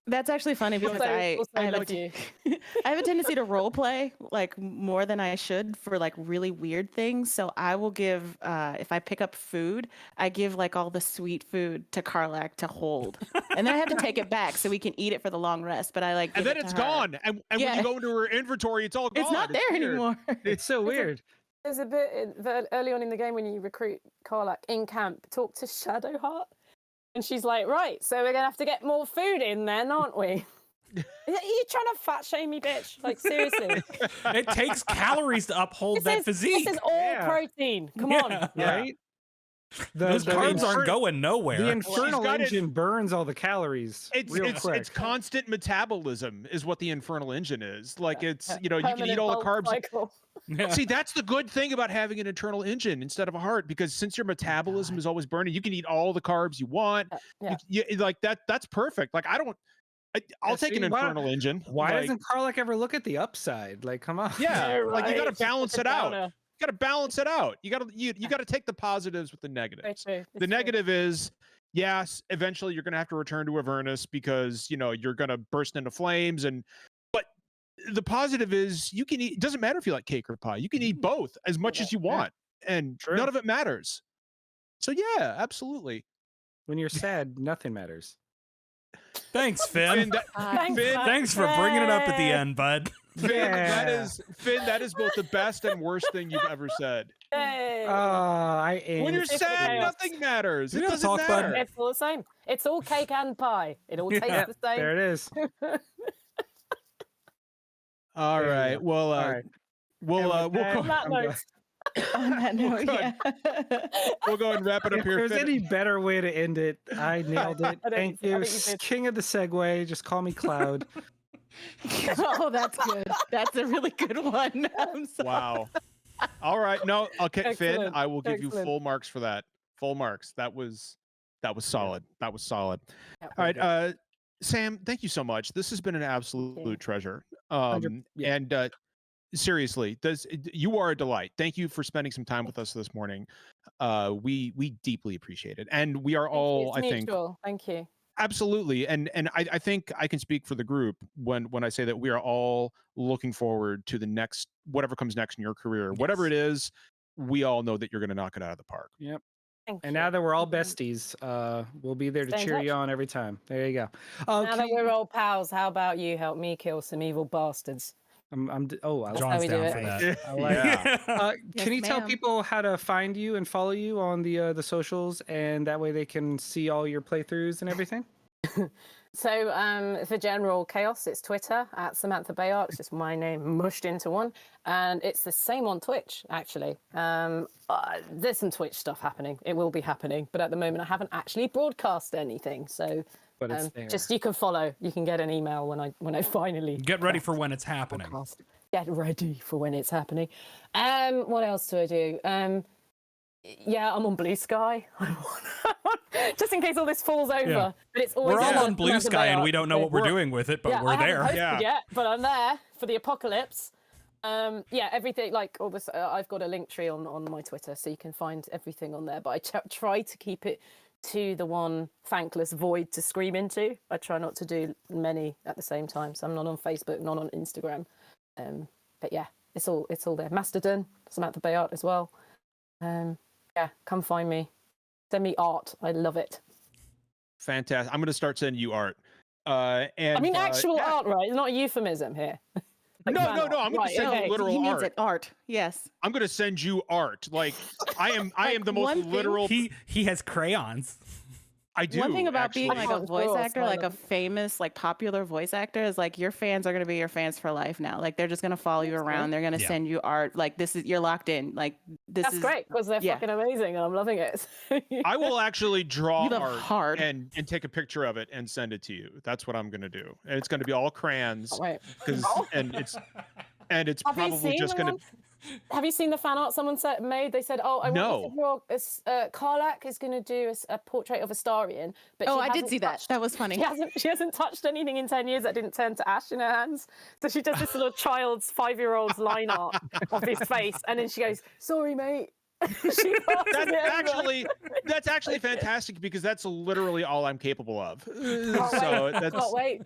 That's actually funny because I have a tendency to role play like more than I should for like really weird things. So I will give, if I pick up food, I give like all the sweet food to Karlach to hold, and then I have to take it back so we can eat it for the long rest. But I like, and then it's gone. And when you go into her inventory, it's all gone. It's not there anymore. It's so weird. There's a bit early on in the game when you recruit Karlach in camp. Talk to Shadowheart. And she's like, right, so we're going to have to get more food in then, aren't we? Are you trying to fat shame me, bitch? Like, seriously. It takes calories to uphold that physique. This is all protein. Come on. Right? Those carbs aren't going nowhere. The infernal engine burns all the calories. It's constant metabolism is what the infernal engine is. Like it's, you can eat all the carbs. Yeah. See, that's the good thing about having an internal engine instead of a heart, because since your metabolism is always burning, you can eat all the carbs you want. Like that's perfect. Like I'll take an infernal engine. Why doesn't Karlach ever look at the upside? Like, come on. Yeah, like you got to balance it out. You got to balance it out. You got to take the positives with the negatives. The negative is yes, eventually you're going to have to return to Avernus because, you know, you're going to burst into flames. But the positive is you can eat, it doesn't matter if you like cake or pie. You can eat both as much as you want, and none of it matters. So yeah, absolutely. When you're sad, nothing matters. Thanks, Finn. Thanks, Thanks for bringing it up at the end, bud. Finn, that is both the best and worst thing you've ever said. Hey. I am. When you're sad, nothing matters. It doesn't matter. It's all the same. It's all cake and pie. It all tastes the same. There it is. All right. Well, we'll go. On that note, yeah. We'll go and wrap it up here. If there's any better way to end it, I nailed it. Thank you. you King of the segue. Just call me Cloud. Oh, that's good. That's a really good one. I'm sorry. Wow. All right. No, okay, Finn, Excellent. I will give you Excellent. full marks for that. Full marks. That was solid. That was solid. Yeah, All right. Sam, thank you so much. This has been an absolute treasure. And seriously, you are a delight. Thank you for spending some time with us this morning. We deeply appreciate it. And we are all, I think, thank you. absolutely. And I think I can speak for the group when I say that we are all looking forward to the next, whatever comes next in your career, whatever it is. We all know that you're going to knock it out of the park. Yep. Thank And you. now that we're all besties, we'll be there to Stay in cheer you touch. on every time. There you go. Now that we're all pals, how about you help me kill some evil bastards? I like John's we do down it. for that. I like Yeah. Can you tell ma'am. people how to find you and follow you on the socials, and that way they can see all your playthroughs and everything? So for general chaos, it's Twitter at Samantha Béart. It's just my name mushed into one. And it's the same on Twitch, actually. There's some Twitch stuff happening. It will be happening. But at the moment, I haven't actually broadcast anything. So But it's there. just you can follow. You can get an email when I finally... Get ready for when it's happening. podcast. Get ready for when it's happening. What else do I do? Yeah, I'm on Blue Sky. Just in case all this falls over. Yeah. But it's always We're all on Samantha Blue Sky and Béart. we don't know what we're doing with it, but Yeah, we're I there. haven't posted Yeah. yet, but I'm there for the apocalypse. Yeah, everything, like all this. I've got a link tree on my Twitter, so you can find everything on there. But I try to keep it to the one thankless void to scream into. I try not to do many at the same time. So I'm not on Facebook, not on Instagram. But yeah, it's all there. Mastodon, Samantha Béart as well. Yeah, come find me. Send me art. I love it. Fantastic. I'm going to start sending you art. And I mean, actual yeah. art, right? It's not a euphemism here. Like No. fan art. I'm going to Right, send okay. you literal He means art. it art. Yes. I'm going to send you art. Like I am the most one thing- literal. He has crayons. I do. One thing about actually. being like a Oh, voice cool. actor, So I like a love- famous, like popular voice actor, is like your fans are gonna be your fans for life now. Like they're just gonna follow you That's around. cool. They're gonna Yeah. send you art. Like you're locked in. Like this That's is great because they're yeah. fucking amazing and I'm loving it. I will actually draw You love art hard. and take a picture of it and send it to you. That's what I'm going to do. And it's going to be all crayons Wait. and it's Have you probably seen just the going to one? Have you seen the fan art someone made? They said, "Oh, I want you to draw Karlach is going to do a portrait of Astarion." But Oh, she I did hasn't see that. touched- That was funny. She hasn't touched anything in 10 years that didn't turn to ash in her hands. So she does this little child's 5-year-old's line art of his face, and then she goes, "Sorry, mate." She that's actually fantastic because that's literally all I'm capable of. Can't wait.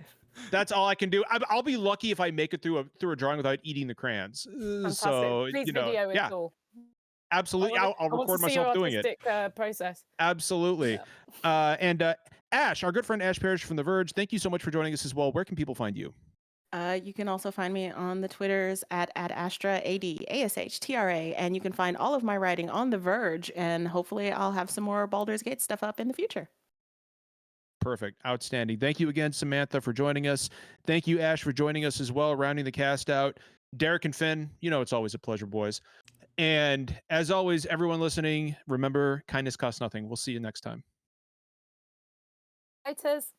That's all I can do. I'll be lucky if I make it through a drawing without eating the crayons. Fantastic. So Please you know, video it yeah, all. absolutely. I I'll want to record see myself your doing it. artistic process. Absolutely. And Ash, our good friend Ash Parrish from The Verge, thank you so much for joining us as well. Where can people find you? You can also find me on the Twitters at Astra, ADASHTRA, and you can find all of my writing on The Verge, and hopefully I'll have some more Baldur's Gate stuff up in the future. Perfect. Outstanding. Thank you again, Samantha, for joining us. Thank you, Ash, for joining us as well, rounding the cast out. Derek and Finn, you know it's always a pleasure, boys. And as always, everyone listening, remember, kindness costs nothing. We'll see you next time. Haters.